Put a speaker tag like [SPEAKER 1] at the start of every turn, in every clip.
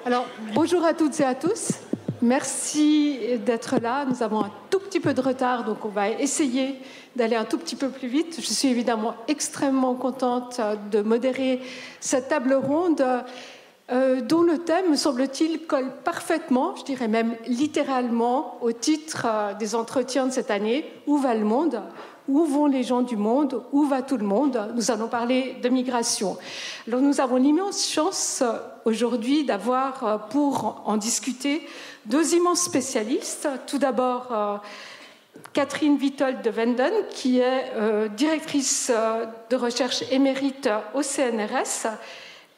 [SPEAKER 1] Alors, bonjour à toutes et à tous. Merci d'être là. Nous avons un tout petit peu de retard, donc on va essayer d'aller un tout petit peu plus vite. Je suis évidemment extrêmement contente de modérer cette table ronde dont le thème, me semble-t-il, colle parfaitement, je dirais même littéralement, au titre des entretiens de cette année. Où va le monde ? Où vont les gens du monde? Où va tout le monde? Nous allons parler de migration. Alors, nous avons l'immense chance aujourd'hui d'avoir, pour en discuter, deux immenses spécialistes. Tout d'abord, Catherine Witold de Wenden, qui est directrice de recherche émérite au CNRS.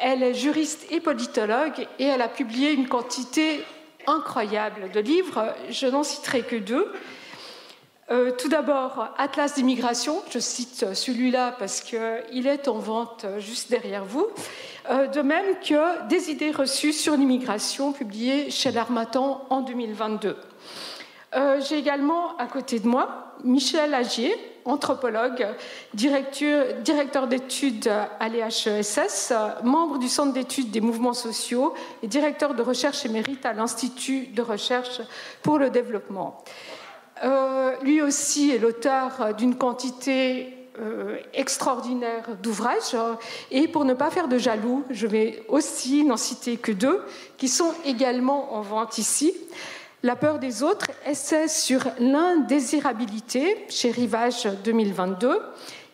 [SPEAKER 1] Elle est juriste et politologue et elle a publié une quantité incroyable de livres. Je n'en citerai que deux. Tout d'abord, Atlas d'immigration, je cite celui-là parce qu'il est en vente juste derrière vous, de même que Des idées reçues sur l'immigration, publié chez l'Harmattan en 2022. J'ai également à côté de moi Michel Agier, anthropologue, directeur d'études à l'EHESS, membre du Centre d'études des mouvements sociaux et directeur de recherche émérite à l'Institut de recherche pour le développement. Lui aussi est l'auteur d'une quantité extraordinaire d'ouvrages. Et pour ne pas faire de jaloux, je vais aussi n'en citer que deux, qui sont également en vente ici. La peur des autres, essai sur l'indésirabilité, chez Rivage 2022,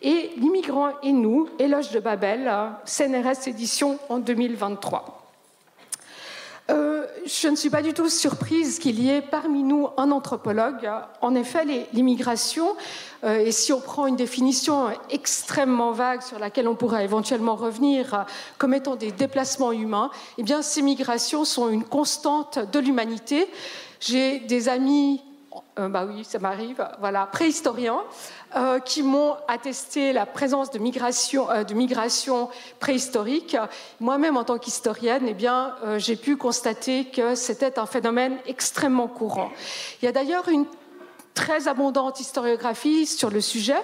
[SPEAKER 1] et L'immigrant et nous, éloge de Babel, CNRS édition en 2023. Je ne suis pas du tout surprise qu'il y ait parmi nous un anthropologue. En effet, l'immigration, et si on prend une définition extrêmement vague sur laquelle on pourra éventuellement revenir comme étant des déplacements humains, eh bien, ces migrations sont une constante de l'humanité. J'ai des amis, oui, ça m'arrive, voilà, préhistoriens, qui m'ont attesté la présence de migration préhistorique. Moi-même, en tant qu'historienne, eh bien, j'ai pu constater que c'était un phénomène extrêmement courant. Il y a d'ailleurs une très abondante historiographie sur le sujet.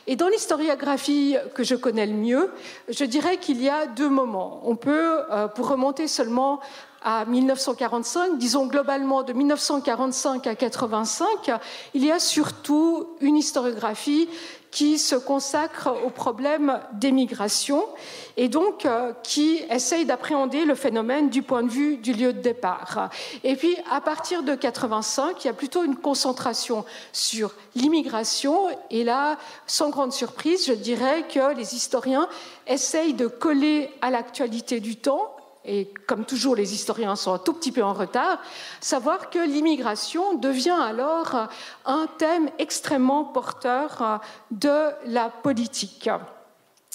[SPEAKER 1] Et dans l'historiographie que je connais le mieux, je dirais qu'il y a deux moments. On peut, pour remonter seulement à 1945, disons globalement de 1945 à 85, il y a surtout une historiographie qui se consacre au problème des migrations et donc qui essaye d'appréhender le phénomène du point de vue du lieu de départ. Et puis, à partir de 85, il y a plutôt une concentration sur l'immigration et là, sans grande surprise, je dirais que les historiens essayent de coller à l'actualité du temps. Et comme toujours, les historiens sont un tout petit peu en retard, savoir que l'immigration devient alors un thème extrêmement porteur de la politique.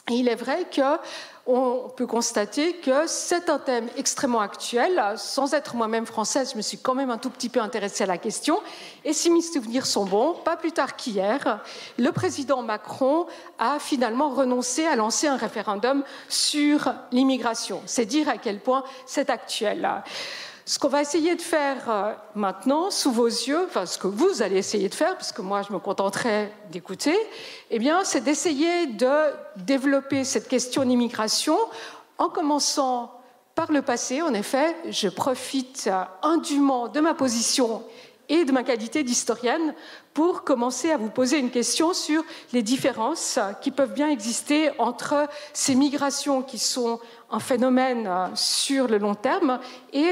[SPEAKER 1] Et il est vrai qu'on peut constater que c'est un thème extrêmement actuel. Sans être moi-même française, je me suis quand même un tout petit peu intéressée à la question. Et si mes souvenirs sont bons, pas plus tard qu'hier, le président Macron a finalement renoncé à lancer un référendum sur l'immigration. C'est dire à quel point c'est actuel. Ce qu'on va essayer de faire maintenant, sous vos yeux, enfin ce que vous allez essayer de faire, parce que moi je me contenterai d'écouter, eh bien, c'est d'essayer de développer cette question d'immigration en commençant par le passé. En effet, je profite indûment de ma position et de ma qualité d'historienne pour commencer à vous poser une question sur les différences qui peuvent bien exister entre ces migrations qui sont un phénomène sur le long terme et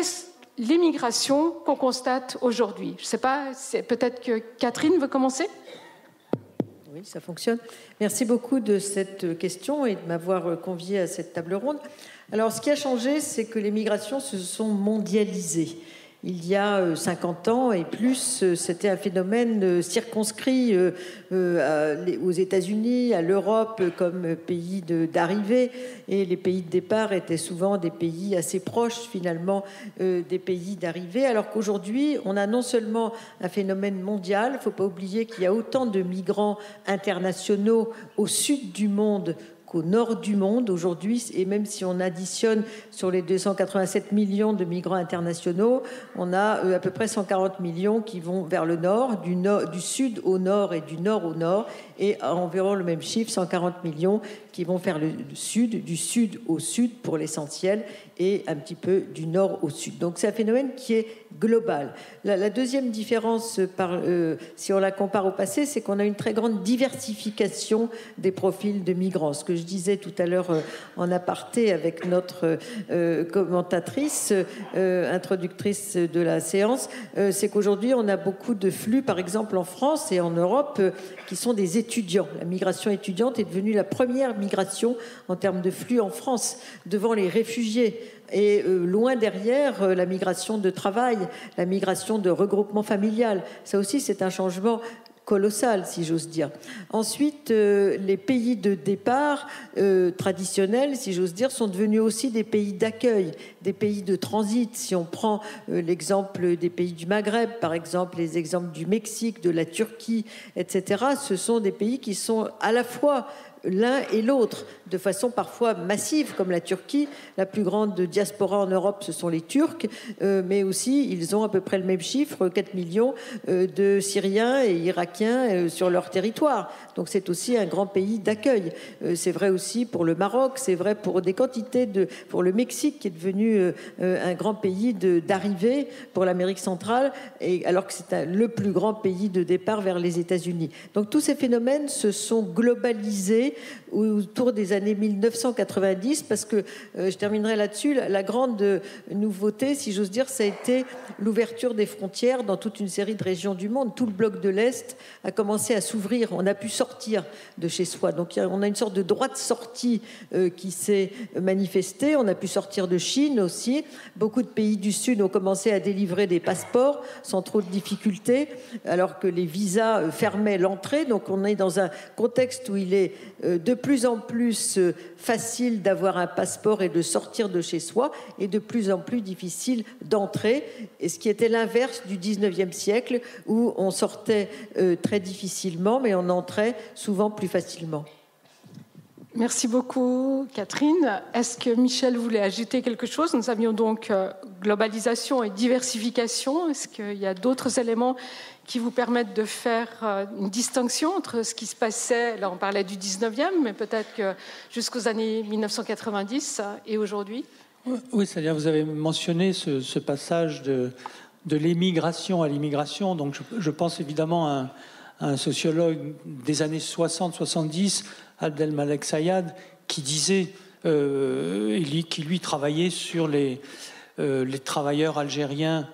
[SPEAKER 1] les migrations qu'on constate aujourd'hui. Je ne sais pas, peut-être que Catherine veut commencer ?
[SPEAKER 2] Oui, ça fonctionne. Merci beaucoup de cette question et de m'avoir conviée à cette table ronde. Alors, ce qui a changé, c'est que les migrations se sont mondialisées. Il y a 50 ans et plus, c'était un phénomène circonscrit aux États-Unis, à l'Europe comme pays d'arrivée. Et les pays de départ étaient souvent des pays assez proches, finalement, des pays d'arrivée. Alors qu'aujourd'hui, on a non seulement un phénomène mondial, il ne faut pas oublier qu'il y a autant de migrants internationaux au sud du monde qu'au nord du monde aujourd'hui, et même si on additionne sur les 287 millions de migrants internationaux, on a à peu près 140 millions qui vont vers le nord, du sud au nord et du nord au nord, et environ le même chiffre, 140 millions qui vont faire le sud, du sud au sud pour l'essentiel, et un petit peu du nord au sud. Donc c'est un phénomène qui est global. La deuxième différence, si on la compare au passé, c'est qu'on a une très grande diversification des profils de migrants. Ce que je disais tout à l'heure en aparté avec notre commentatrice, introductrice de la séance, c'est qu'aujourd'hui on a beaucoup de flux, par exemple en France et en Europe, qui sont des étudiants. La migration étudiante est devenue la première migration en termes de flux en France, devant les réfugiés. Et loin derrière, la migration de travail, la migration de regroupement familial. Ça aussi, c'est un changement colossal, si j'ose dire. Ensuite, les pays de départ traditionnels, si j'ose dire, sont devenus aussi des pays d'accueil, des pays de transit. Si on prend l'exemple des pays du Maghreb, par exemple, les exemples du Mexique, de la Turquie, etc., ce sont des pays qui sont à la fois l'un et l'autre, de façon parfois massive, comme la Turquie. La plus grande diaspora en Europe, ce sont les Turcs, mais aussi, ils ont à peu près le même chiffre, 4 millions de Syriens et Irakiens sur leur territoire. Donc c'est aussi un grand pays d'accueil. C'est vrai aussi pour le Maroc, c'est vrai pour des quantités pour le Mexique, qui est devenu un grand pays d'arrivée pour l'Amérique centrale, alors que c'est le plus grand pays de départ vers les États-Unis. Donc tous ces phénomènes se sont globalisés autour des années 1990, parce que je terminerai là-dessus, la grande nouveauté, si j'ose dire, ça a été l'ouverture des frontières dans toute une série de régions du monde. Tout le bloc de l'Est a commencé à s'ouvrir, on a pu sortir de chez soi. Donc on a une sorte de droit de sortie qui s'est manifesté. On a pu sortir de Chine aussi. Beaucoup de pays du Sud ont commencé à délivrer des passeports sans trop de difficultés, alors que les visas fermaient l'entrée. Donc on est dans un contexte où il est de plus en plus facile d'avoir un passeport et de sortir de chez soi, et de plus en plus difficile d'entrer, et ce qui était l'inverse du 19e siècle, où on sortait très difficilement, mais on entrait souvent plus facilement.
[SPEAKER 1] Merci beaucoup, Catherine. Est-ce que Michel voulait ajouter quelque chose? Nous avions donc globalisation et diversification. Est-ce qu'il y a d'autres éléments qui vous permettent de faire une distinction entre ce qui se passait, là on parlait du 19e, mais peut-être que jusqu'aux années 1990 et aujourd'hui?
[SPEAKER 3] Oui, c'est-à-dire vous avez mentionné ce passage de l'émigration à l'immigration. Donc je pense évidemment à un sociologue des années 60-70, Abdelmalek Sayad, qui disait, qui lui travaillait sur les travailleurs algériens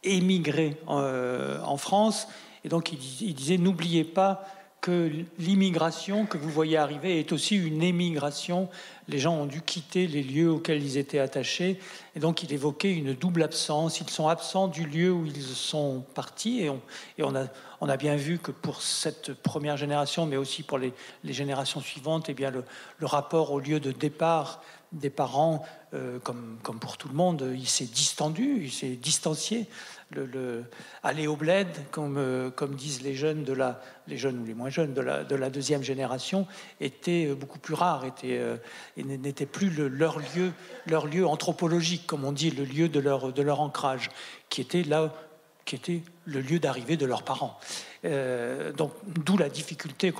[SPEAKER 3] émigrés en France. Et donc il disait, n'oubliez pas que l'immigration que vous voyez arriver est aussi une émigration. Les gens ont dû quitter les lieux auxquels ils étaient attachés. Et donc il évoquait une double absence. Ils sont absents du lieu où ils sont partis. Et on a bien vu que pour cette première génération, mais aussi pour les générations suivantes, eh bien le rapport au lieu de départ des parents, comme pour tout le monde, il s'est distendu, il s'est distancié. Aller au bled, comme disent les jeunes les jeunes ou les moins jeunes de la deuxième génération, était beaucoup plus rare, et n'était plus leur lieu anthropologique, comme on dit, le lieu de leur ancrage, qui était le lieu d'arrivée de leurs parents. Donc, d'où la difficulté,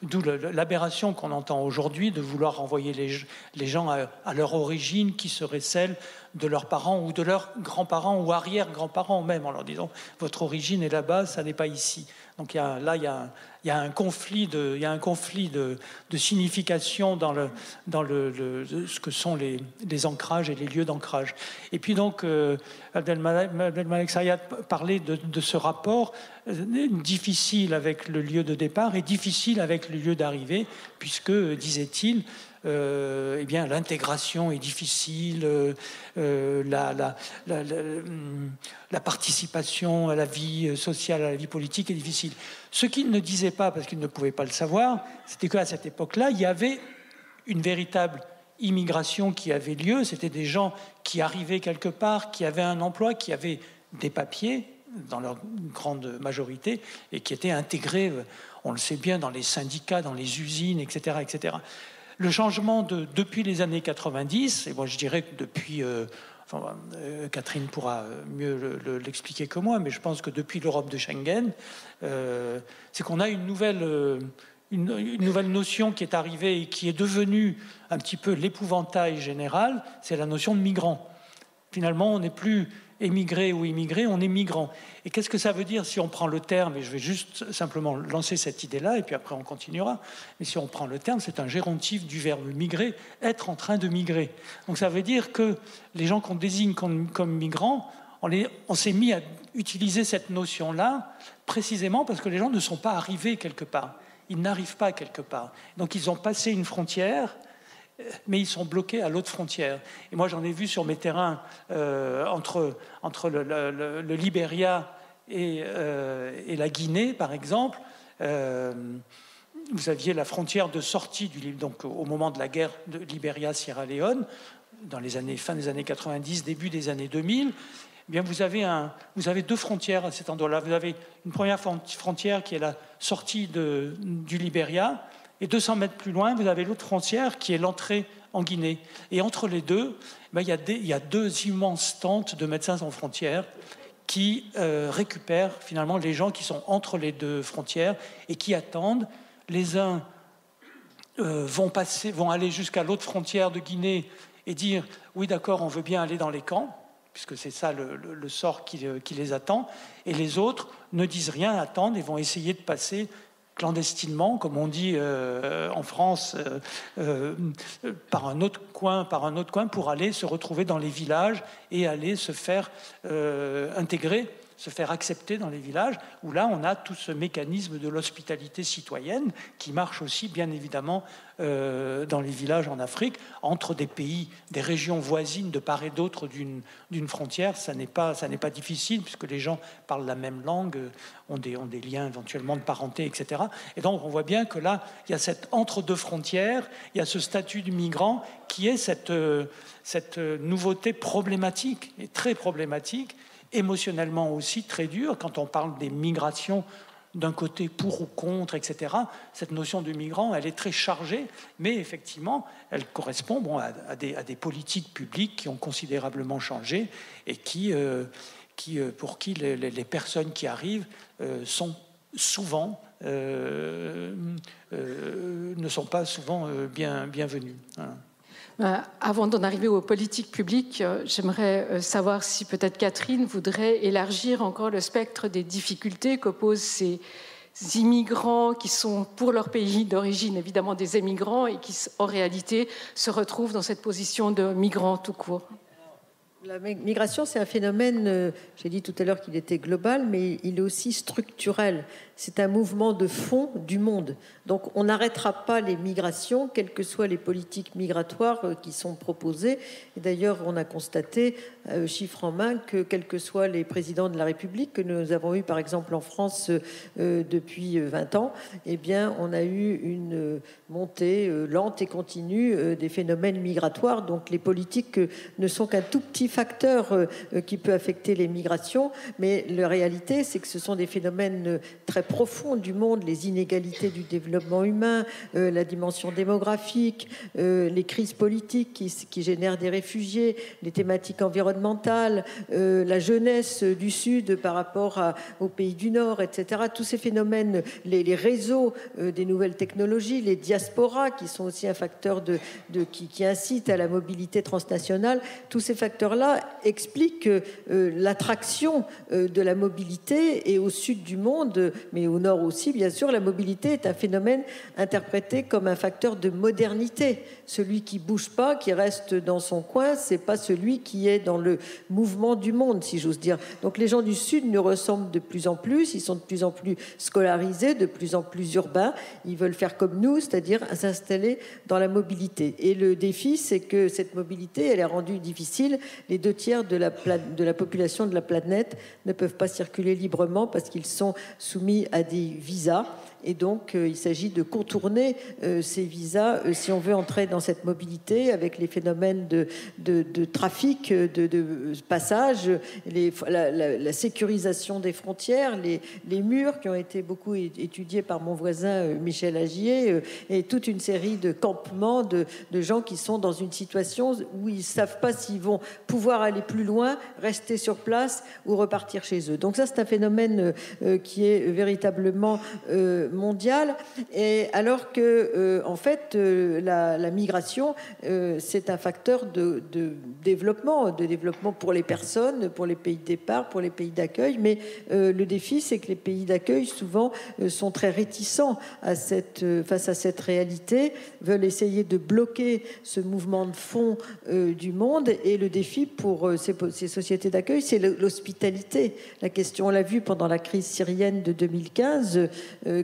[SPEAKER 3] d'où l'aberration qu'on entend aujourd'hui de vouloir renvoyer les gens à leur origine, qui serait celle de leurs parents ou de leurs grands-parents ou arrière-grands-parents même, en leur disant votre origine est là-bas, ça n'est pas ici. Donc il y a un conflit de signification dans ce que sont les ancrages et les lieux d'ancrage. Et puis donc Abdelmalek Sayad parlait de ce rapport difficile avec le lieu de départ et difficile avec le lieu d'arrivée, puisque, disait-il, eh bien, l'intégration est difficile, la participation à la vie sociale, à la vie politique est difficile. Ce qu'il ne disait pas, parce qu'il ne pouvait pas le savoir, c'était qu'à cette époque-là, il y avait une véritable immigration qui avait lieu. C'était des gens qui arrivaient quelque part, qui avaient un emploi, qui avaient des papiers, dans leur grande majorité, et qui étaient intégrés, on le sait bien, dans les syndicats, dans les usines, etc., etc. Le changement depuis les années 90, et moi je dirais que depuis, Catherine pourra mieux l'expliquer que moi, mais je pense que depuis l'Europe de Schengen, c'est qu'on a une nouvelle une nouvelle notion qui est arrivée et qui est devenue un petit peu l'épouvantail général, c'est la notion de migrant. Finalement, on n'est plus émigré ou immigré, on est migrant. Et qu'est-ce que ça veut dire si on prend le terme, et je vais juste simplement lancer cette idée-là, et puis après on continuera, mais si on prend le terme, c'est un gérontif du verbe migrer, être en train de migrer. Donc ça veut dire que les gens qu'on désigne comme migrants, on s'est mis à utiliser cette notion-là précisément parce que les gens ne sont pas arrivés quelque part. Ils n'arrivent pas quelque part. Donc ils ont passé une frontière, mais ils sont bloqués à l'autre frontière. Et moi, j'en ai vu sur mes terrains entre le Libéria et la Guinée, par exemple. Vous aviez la frontière de sortie donc au moment de la guerre de Libéria-Sierra Leone, dans les fin des années 90, début des années 2000. Eh bien, vous avez deux frontières à cet endroit-là. Vous avez une première frontière qui est la sortie du Libéria, et 200 mètres plus loin, vous avez l'autre frontière qui est l'entrée en Guinée. Et entre les deux, il y a deux immenses tentes de Médecins sans frontières qui récupèrent finalement les gens qui sont entre les deux frontières et qui attendent. Les uns vont aller jusqu'à l'autre frontière de Guinée et dire « oui, d'accord, on veut bien aller dans les camps », puisque c'est ça le sort qui les attend. Et les autres ne disent rien, attendent et vont essayer de passer clandestinement, comme on dit en France, par un autre coin, pour aller se retrouver dans les villages et aller se faire intégrer, se faire accepter dans les villages, où là, on a tout ce mécanisme de l'hospitalité citoyenne qui marche aussi, bien évidemment, dans les villages en Afrique, entre des pays, des régions voisines de part et d'autre d'une frontière. Ça n'est pas difficile, puisque les gens parlent la même langue, ont des liens éventuellement de parenté, etc. Et donc, on voit bien que là, il y a cette entre-deux frontières, il y a ce statut du migrant qui est cette nouveauté problématique, et très problématique, émotionnellement aussi très dur, quand on parle des migrations d'un côté pour ou contre, etc. Cette notion de migrant, elle est très chargée, mais effectivement, elle correspond à des politiques publiques qui ont considérablement changé et pour qui les personnes qui arrivent sont souvent, ne sont pas souvent bienvenues. Voilà.
[SPEAKER 1] Avant d'en arriver aux politiques publiques, j'aimerais savoir si peut-être Catherine voudrait élargir encore le spectre des difficultés qu'opposent ces immigrants qui sont pour leur pays d'origine évidemment des émigrants et qui en réalité se retrouvent dans cette position de migrants tout court.
[SPEAKER 2] La migration, c'est un phénomène, j'ai dit tout à l'heure qu'il était global, mais il est aussi structurel. C'est un mouvement de fond du monde. Donc on n'arrêtera pas les migrations, quelles que soient les politiques migratoires qui sont proposées. Et d'ailleurs, on a constaté, chiffre en main, que quels que soient les présidents de la République que nous avons eu, par exemple en France depuis 20 ans, eh bien, on a eu une montée lente et continue des phénomènes migratoires. Donc les politiques ne sont qu'un tout petit facteur qui peut affecter les migrations, mais la réalité, c'est que ce sont des phénomènes très profonds du monde, les inégalités du développement humain, la dimension démographique, les crises politiques qui génèrent des réfugiés, les thématiques environnementales, la jeunesse du Sud par rapport aux pays du Nord, etc. Tous ces phénomènes, les réseaux des nouvelles technologies, les diasporas qui sont aussi un facteur qui incite à la mobilité transnationale, tous ces facteurs-là expliquent l'attraction de la mobilité et au sud du monde, mais au nord aussi, bien sûr, la mobilité est un phénomène interprété comme un facteur de modernité. Celui qui bouge pas, qui reste dans son coin, c'est pas celui qui est dans le mouvement du monde, si j'ose dire. Donc les gens du Sud nous ressemblent de plus en plus, ils sont de plus en plus scolarisés, de plus en plus urbains, ils veulent faire comme nous, c'est-à-dire s'installer dans la mobilité. Et le défi, c'est que cette mobilité, elle est rendue difficile. Les 2/3 de la population de la planète ne peuvent pas circuler librement parce qu'ils sont soumis à des visas. Et donc, il s'agit de contourner ces visas si on veut entrer dans cette mobilité avec les phénomènes de trafic, de passage, la sécurisation des frontières, les murs qui ont été beaucoup étudiés par mon voisin Michel Agier, et toute une série de campements de gens qui sont dans une situation où ils ne savent pas s'ils vont pouvoir aller plus loin, rester sur place ou repartir chez eux. Donc ça, c'est un phénomène qui est véritablement mondiale, et alors que, en fait, la migration, c'est un facteur de développement pour les personnes, pour les pays de départ, pour les pays d'accueil, mais le défi, c'est que les pays d'accueil, souvent, sont très réticents face à cette réalité, veulent essayer de bloquer ce mouvement de fond du monde, et le défi pour ces sociétés d'accueil, c'est l'hospitalité. La question, on l'a vu pendant la crise syrienne de 2015,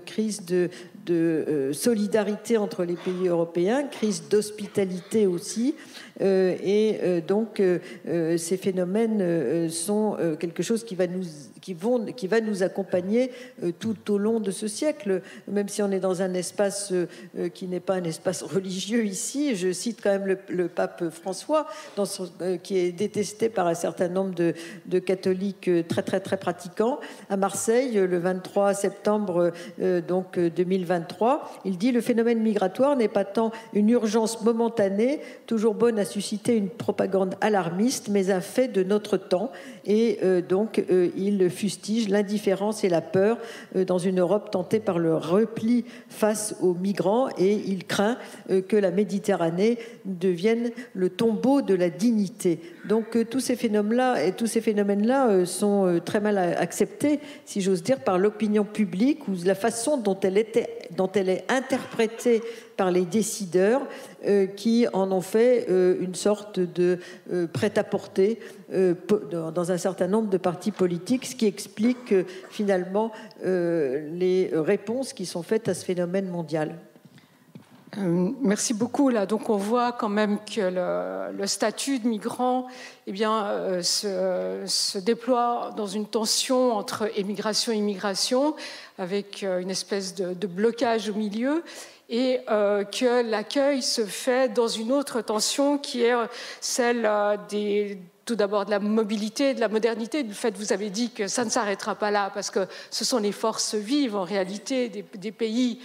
[SPEAKER 2] crise de solidarité entre les pays européens, crise d'hospitalité aussi, et donc ces phénomènes sont quelque chose qui va nous accompagner tout au long de ce siècle, même si on est dans un espace qui n'est pas un espace religieux ici. Je cite quand même le pape François, qui est détesté par un certain nombre de catholiques très très très pratiquants. À Marseille, le 23 septembre 2023, il dit: le phénomène migratoire n'est pas tant une urgence momentanée, toujours bonne à susciter une propagande alarmiste, mais un fait de notre temps. Et donc il fustige l'indifférence et la peur dans une Europe tentée par le repli face aux migrants, et il craint que la Méditerranée devienne le tombeau de la dignité. Donc tous ces phénomènes-là sont très mal acceptés, si j'ose dire, par l'opinion publique, ou la façon dont elle est interprétée par les décideurs, qui en ont fait une sorte de prêt-à-porter dans un certain nombre de partis politiques, ce qui explique finalement les réponses qui sont faites à ce phénomène mondial.
[SPEAKER 1] Merci beaucoup. Là, donc on voit quand même que le statut de migrant, se déploie dans une tension entre émigration et immigration, avec une espèce de blocage au milieu, et que l'accueil se fait dans une autre tension qui est celle tout d'abord de la mobilité, de la modernité, du fait que vous avez dit que ça ne s'arrêtera pas là, parce que ce sont les forces vives en réalité des pays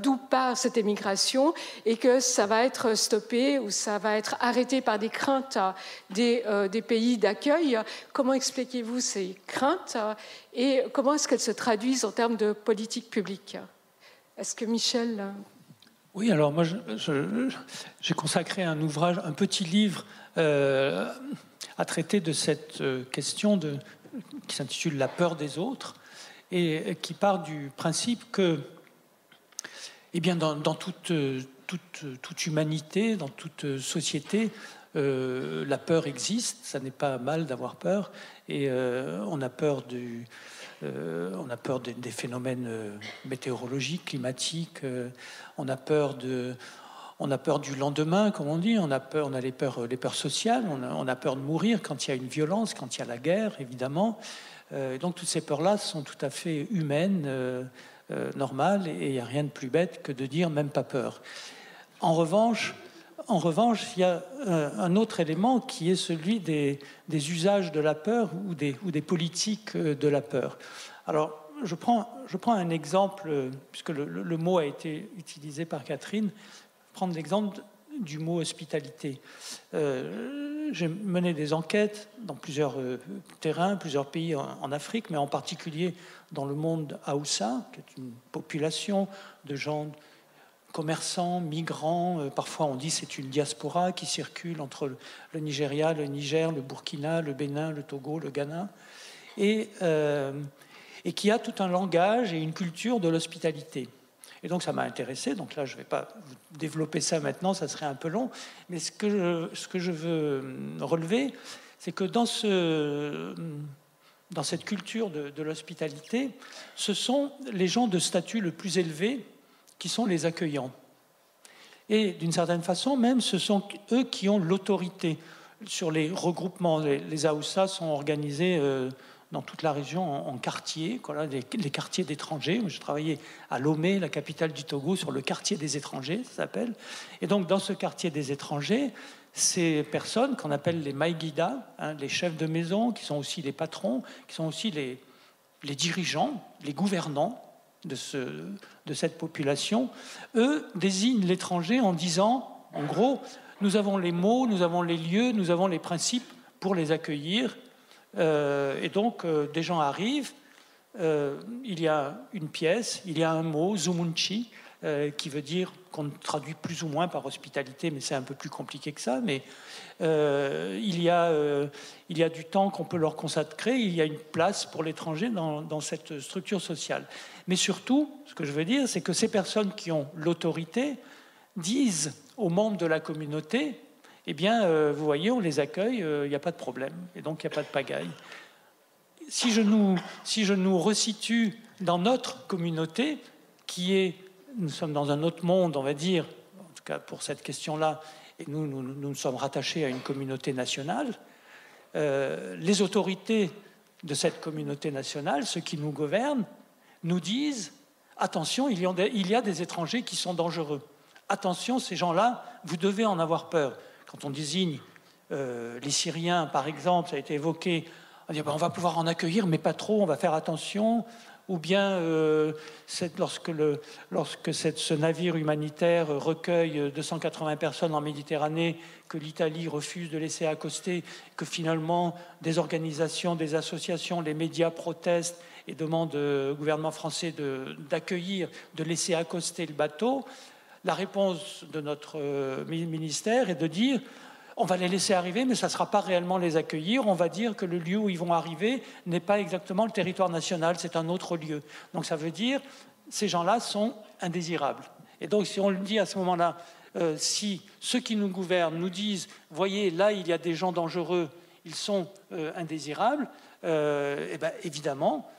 [SPEAKER 1] d'où part cette émigration, et que ça va être stoppé ou ça va être arrêté par des craintes des pays d'accueil. Comment expliquez-vous ces craintes et comment est-ce qu'elles se traduisent en termes de politique publique ? Est-ce que Michel...
[SPEAKER 3] Oui, alors moi j'ai consacré un ouvrage, un petit livre à traiter de cette question qui s'intitule « La peur des autres » et qui part du principe que, dans toute humanité, dans toute société, la peur existe. Ça n'est pas mal d'avoir peur, et on a peur des phénomènes météorologiques, climatiques, on a peur du lendemain, comme on dit, on a les peurs sociales, on a peur de mourir quand il y a une violence, quand il y a la guerre, évidemment. Donc toutes ces peurs-là sont tout à fait humaines, normales, et il n'y a rien de plus bête que de dire même pas peur. En revanche, il y a un autre élément qui est celui des usages de la peur ou des politiques de la peur. Alors, je prends un exemple, puisque le mot a été utilisé par Catherine. Prendre l'exemple du mot hospitalité. J'ai mené des enquêtes dans plusieurs terrains, plusieurs pays en Afrique, mais en particulier dans le monde Haoussa, qui est une population de gens commerçants, migrants. Parfois on dit que c'est une diaspora qui circule entre le Nigeria, le Niger, le Burkina, le Bénin, le Togo, le Ghana, et qui a tout un langage et une culture de l'hospitalité. Et donc ça m'a intéressé, donc là je ne vais pas développer ça maintenant, ça serait un peu long, mais ce que je veux relever, c'est que dans cette culture de l'hospitalité, ce sont les gens de statut le plus élevé qui sont les accueillants. Et d'une certaine façon, même, ce sont eux qui ont l'autorité sur les regroupements. Les Haoussa sont organisés dans toute la région en quartiers, les quartiers d'étrangers. J'ai travaillé à Lomé, la capitale du Togo, sur le quartier des étrangers, ça s'appelle. Et donc, dans ce quartier des étrangers, ces personnes qu'on appelle les maïguidas, les chefs de maison, qui sont aussi les patrons, qui sont aussi les dirigeants, les gouvernants de cette population, eux désignent l'étranger en disant, en gros, nous avons les mots, nous avons les lieux, nous avons les principes pour les accueillir. Et donc, des gens arrivent, il y a une pièce, il y a un mot, Zumunchi, qui veut dire, qu'on traduit plus ou moins par hospitalité, mais c'est un peu plus compliqué que ça, mais il y a du temps qu'on peut leur consacrer, il y a une place pour l'étranger dans cette structure sociale. Mais surtout, ce que je veux dire, c'est que ces personnes qui ont l'autorité disent aux membres de la communauté, eh bien, vous voyez, on les accueille, il n'y a pas de problème, et donc il n'y a pas de pagaille. Si je nous resitue dans notre communauté, nous sommes dans un autre monde, on va dire, en tout cas pour cette question-là, et nous sommes rattachés à une communauté nationale, les autorités de cette communauté nationale, ceux qui nous gouvernent, nous disent « Attention, il y a des étrangers qui sont dangereux. Attention, ces gens-là, vous devez en avoir peur. » Quand on désigne les Syriens, par exemple, ça a été évoqué, on dit, on va pouvoir en accueillir, mais pas trop, on va faire attention. Ou bien, lorsque ce navire humanitaire recueille 280 personnes en Méditerranée, que l'Italie refuse de laisser accoster, que finalement des organisations, des associations, les médias protestent et demandent au gouvernement français d'accueillir, de laisser accoster le bateau, la réponse de notre ministère est de dire on va les laisser arriver, mais ça ne sera pas réellement les accueillir. On va dire que le lieu où ils vont arriver n'est pas exactement le territoire national, c'est un autre lieu. Donc ça veut dire ces gens-là sont indésirables. Et donc si on le dit à ce moment-là, si ceux qui nous gouvernent nous disent « Voyez, là, il y a des gens dangereux, ils sont indésirables », eh bien, évidemment,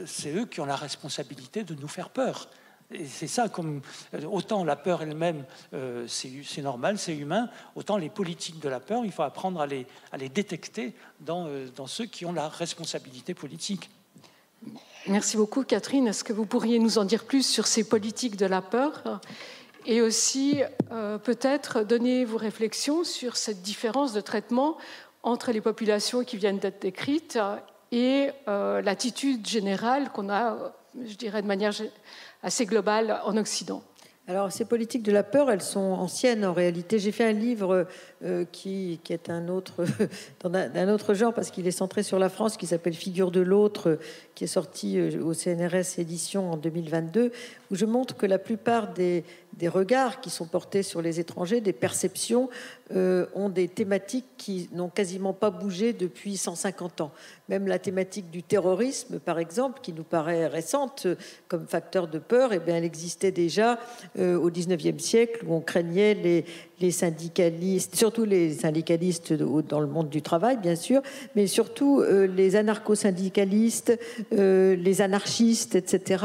[SPEAKER 3] c'est eux qui ont la responsabilité de nous faire peur. Et c'est ça, comme autant la peur elle-même, c'est normal, c'est humain, autant les politiques de la peur, il faut apprendre à les détecter dans ceux qui ont la responsabilité politique.
[SPEAKER 1] Merci beaucoup, Catherine. Est-ce que vous pourriez nous en dire plus sur ces politiques de la peur et aussi peut-être donner vos réflexions sur cette différence de traitement entre les populations qui viennent d'être décrites et l'attitude générale qu'on a, je dirais de manière assez globale en Occident.
[SPEAKER 2] Alors, ces politiques de la peur, elles sont anciennes en réalité. J'ai fait un livre qui est d'un autre genre, parce qu'il est centré sur la France, qui s'appelle « Figure de l'autre », qui est sorti au CNRS Éditions en 2022, où je montre que la plupart des regards qui sont portés sur les étrangers, des perceptions, ont des thématiques qui n'ont quasiment pas bougé depuis 150 ans. Même la thématique du terrorisme, par exemple, qui nous paraît récente comme facteur de peur, eh bien, elle existait déjà au XIXe siècle, où on craignait les syndicalistes, surtout les syndicalistes dans le monde du travail, bien sûr, mais surtout les anarcho-syndicalistes, les anarchistes, etc.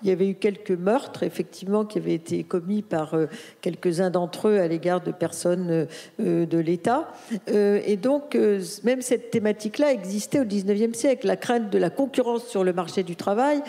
[SPEAKER 2] Il y avait eu quelques meurtres, effectivement, qui avaient été commis par quelques-uns d'entre eux à l'égard de personnes de l'État. Et donc, même cette thématique-là existait au XIXe siècle. La crainte de la concurrence sur le marché du travail,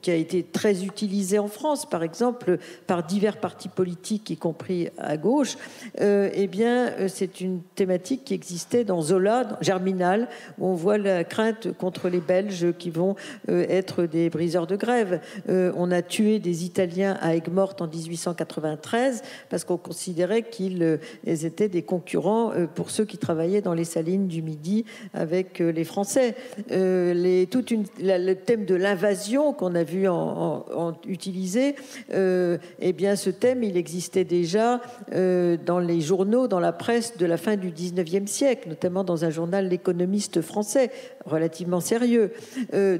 [SPEAKER 2] qui a été très utilisée en France, par exemple, par divers partis politiques, y compris à gauche, eh bien, c'est une thématique qui existait dans Zola, dans Germinal, où on voit la crainte contre les Belges qui vont être des briseurs de grève. On a tué des Italiens à Aigues-Mortes en 1893 parce qu'on considérait qu'ils étaient des concurrents pour ceux qui travaillaient dans les salines du Midi avec les Français. Le thème de l'invasion qu'on a vu utiliser, eh bien, ce thème, il existait déjà dans les journaux, dans la presse de la fin du XIXe siècle, notamment dans un journal L'Économiste français, relativement sérieux.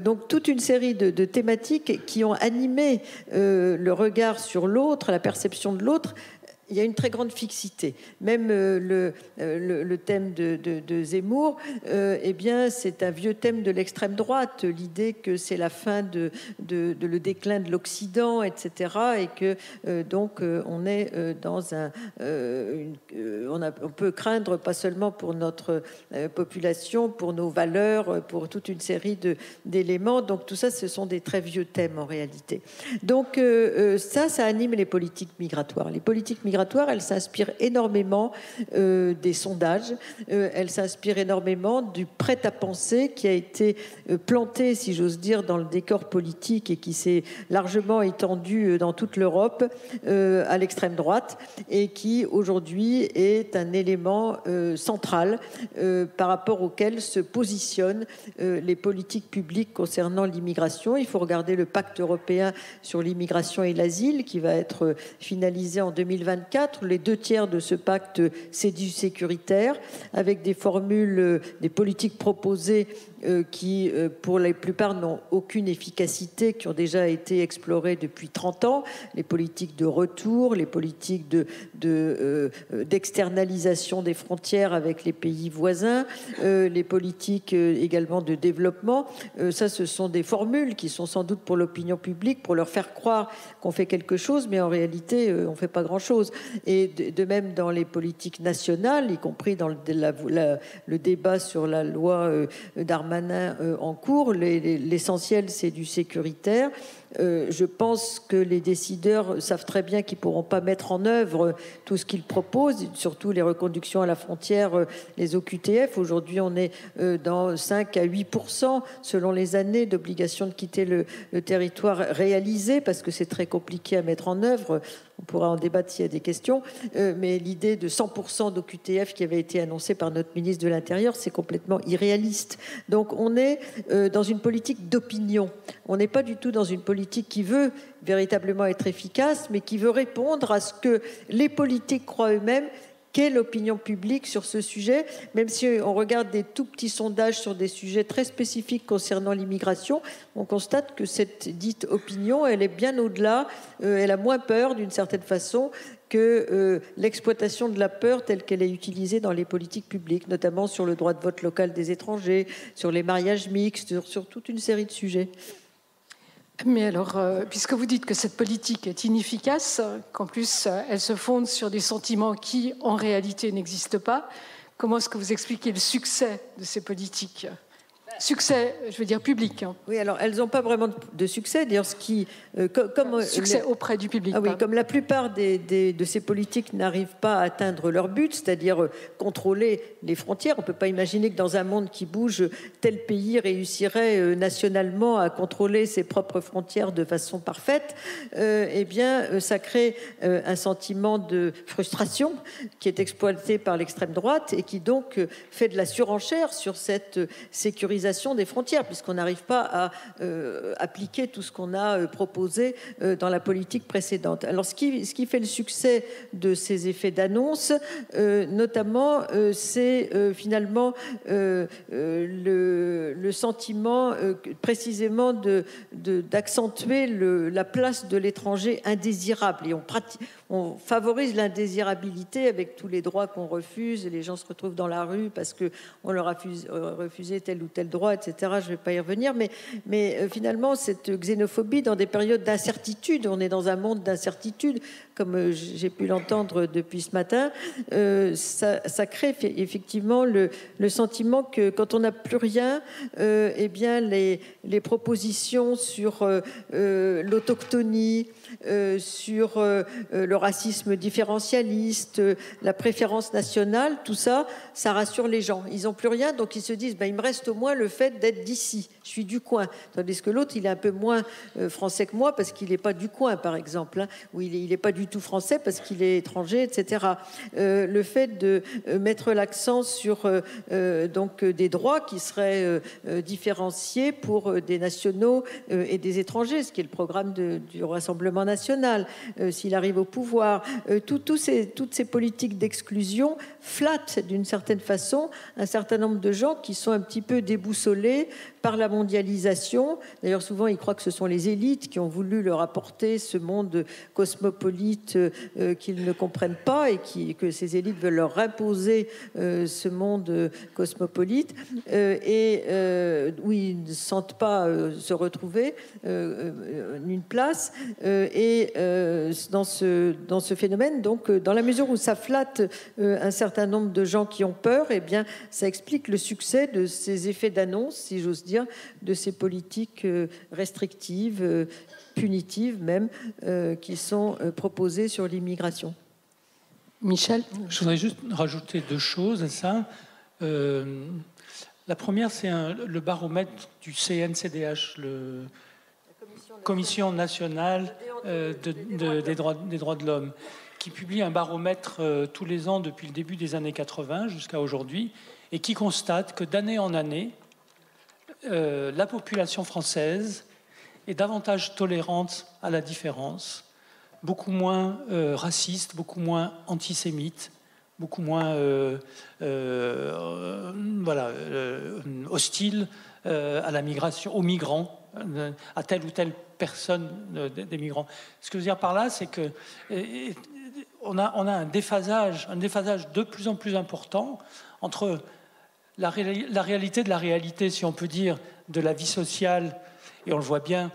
[SPEAKER 2] Donc, toute une série de thématiques qui ont animé le regard sur l'autre, la perception de l'autre. Il y a une très grande fixité. Même le thème de Zemmour, eh bien, c'est un vieux thème de l'extrême droite, l'idée que c'est la fin le déclin de l'Occident, etc., et que donc on est dans on peut craindre pas seulement pour notre population, pour nos valeurs, pour toute une série d'éléments. Donc tout ça, ce sont des très vieux thèmes en réalité. Donc ça anime les politiques migratoires. Les politiques migratoires migratoire, elle s'inspire énormément des sondages, elle s'inspire énormément du prêt-à-penser qui a été planté, si j'ose dire, dans le décor politique et qui s'est largement étendu dans toute l'Europe à l'extrême droite et qui aujourd'hui est un élément central par rapport auquel se positionnent les politiques publiques concernant l'immigration. Il faut regarder le pacte européen sur l'immigration et l'asile qui va être finalisé en 2024. Les 2/3 de ce pacte, c'est du sécuritaire, avec des formules, des politiques proposées qui, pour la plupart, n'ont aucune efficacité, qui ont déjà été explorées depuis 30 ans. Les politiques de retour, les politiques d'externalisation des frontières avec les pays voisins, les politiques également de développement. Ça, ce sont des formules qui sont sans doute pour l'opinion publique, pour leur faire croire qu'on fait quelque chose, mais en réalité, on ne fait pas grand-chose. Et de même dans les politiques nationales, y compris dans le débat sur la loi Darmanin en cours, l'essentiel, c'est du sécuritaire. Je pense que les décideurs savent très bien qu'ils ne pourront pas mettre en œuvre tout ce qu'ils proposent, surtout les reconductions à la frontière, les OQTF. Aujourd'hui, on est dans 5 à 8% selon les années d'obligation de quitter le territoire réalisé, parce que c'est très compliqué à mettre en œuvre. On pourra en débattre s'il y a des questions, mais l'idée de 100% d'OQTF qui avait été annoncée par notre ministre de l'Intérieur, c'est complètement irréaliste. Donc on est dans une politique d'opinion. On n'est pas du tout dans une politique qui veut véritablement être efficace, mais qui veut répondre à ce que les politiques croient eux-mêmes qu'est l'opinion publique sur ce sujet. Même si on regarde des tout petits sondages sur des sujets très spécifiques concernant l'immigration, on constate que cette dite opinion, elle est bien au-delà, elle a moins peur d'une certaine façon que l'exploitation de la peur telle qu'elle est utilisée dans les politiques publiques, notamment sur le droit de vote local des étrangers, sur les mariages mixtes, sur toute une série de sujets.
[SPEAKER 1] Mais alors, puisque vous dites que cette politique est inefficace, qu'en plus elle se fonde sur des sentiments qui, en réalité, n'existent pas, comment est-ce que vous expliquez le succès de ces politiques ? Succès, je veux dire public.
[SPEAKER 2] Oui, alors elles n'ont pas vraiment de succès. D'ailleurs,
[SPEAKER 1] succès auprès du public.
[SPEAKER 2] Ah oui, comme la plupart de ces politiques n'arrivent pas à atteindre leur but, c'est-à-dire contrôler les frontières. On ne peut pas imaginer que dans un monde qui bouge, tel pays réussirait nationalement à contrôler ses propres frontières de façon parfaite. Eh bien, ça crée un sentiment de frustration qui est exploité par l'extrême droite et qui donc fait de la surenchère sur cette sécurisation des frontières, puisqu'on n'arrive pas à appliquer tout ce qu'on a proposé dans la politique précédente. Alors, ce qui fait le succès de ces effets d'annonce, notamment, c'est finalement le sentiment précisément d'accentuer la place de l'étranger indésirable. Et on favorise l'indésirabilité avec tous les droits qu'on refuse, et les gens se retrouvent dans la rue parce qu'on leur a refusé tel ou tel droit, etc. Je ne vais pas y revenir, mais finalement, cette xénophobie dans des périodes d'incertitude, on est dans un monde d'incertitude, comme j'ai pu l'entendre depuis ce matin, ça crée effectivement le sentiment que quand on n'a plus rien, eh bien les propositions sur l'autochtonie, sur le racisme différentialiste, la préférence nationale, tout ça, ça rassure les gens. Ils n'ont plus rien, donc ils se disent, il me reste au moins le fait d'être d'ici, je suis du coin. Tandis que l'autre, il est un peu moins français que moi parce qu'il n'est pas du coin, par exemple, ou il n'est pas du tout français parce qu'il est étranger, etc. Le fait de mettre l'accent sur donc des droits qui seraient différenciés pour des nationaux et des étrangers, ce qui est le programme du Rassemblement national, s'il arrive au pouvoir. Toutes ces politiques d'exclusion flattent d'une certaine façon un certain nombre de gens qui sont un petit peu déboussolés par la mondialisation. D'ailleurs, souvent, ils croient que ce sont les élites qui ont voulu leur apporter ce monde cosmopolite qu'ils ne comprennent pas et que ces élites veulent leur imposer ce monde cosmopolite où ils ne sentent pas se retrouver une place. Et dans ce phénomène, donc, dans la mesure où ça flatte un certain nombre de gens qui ont peur, eh bien, ça explique le succès de ces effets d'annonce, si j'ose dire, de ces politiques restrictives, punitives même, qui sont proposées sur l'immigration.
[SPEAKER 1] Michel?
[SPEAKER 3] Je voudrais juste rajouter 2 choses à ça. La première, c'est le baromètre du CNCDH, la Commission nationale des droits de l'homme, qui publie un baromètre tous les ans depuis le début des années 80 jusqu'à aujourd'hui, et qui constate que d'année en année, la population française est davantage tolérante à la différence, beaucoup moins raciste, beaucoup moins antisémite, beaucoup moins hostile à la migration, aux migrants, à telle ou telle personne des migrants. Ce que je veux dire par là, c'est que on a un déphasage de plus en plus important entre la réalité de la réalité, si on peut dire, de la vie sociale, et on le voit bien,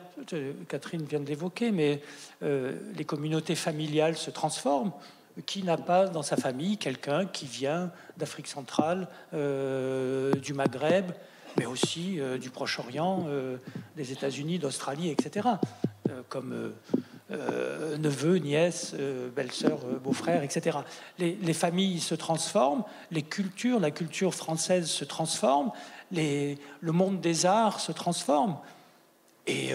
[SPEAKER 3] Catherine vient de l'évoquer, mais les communautés familiales se transforment. Qui n'a pas dans sa famille quelqu'un qui vient d'Afrique centrale, du Maghreb, mais aussi du Proche-Orient, des États-Unis, d'Australie, etc., comme neveu, nièce, belle-sœur, beau-frère, etc. Les familles se transforment, la culture française se transforme, le monde des arts se transforme. Et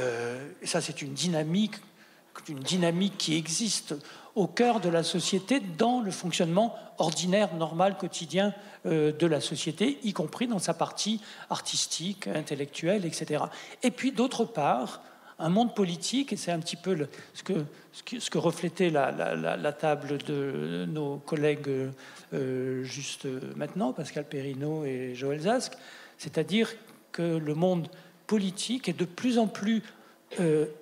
[SPEAKER 3] ça, c'est une dynamique qui existe au cœur de la société, dans le fonctionnement ordinaire, normal, quotidien de la société, y compris dans sa partie artistique, intellectuelle, etc. Et puis, d'autre part, un monde politique, et c'est un petit peu ce que reflétait la table de nos collègues juste maintenant, Pascal Perrineau et Joël Zask, c'est-à-dire que le monde politique est de plus en plus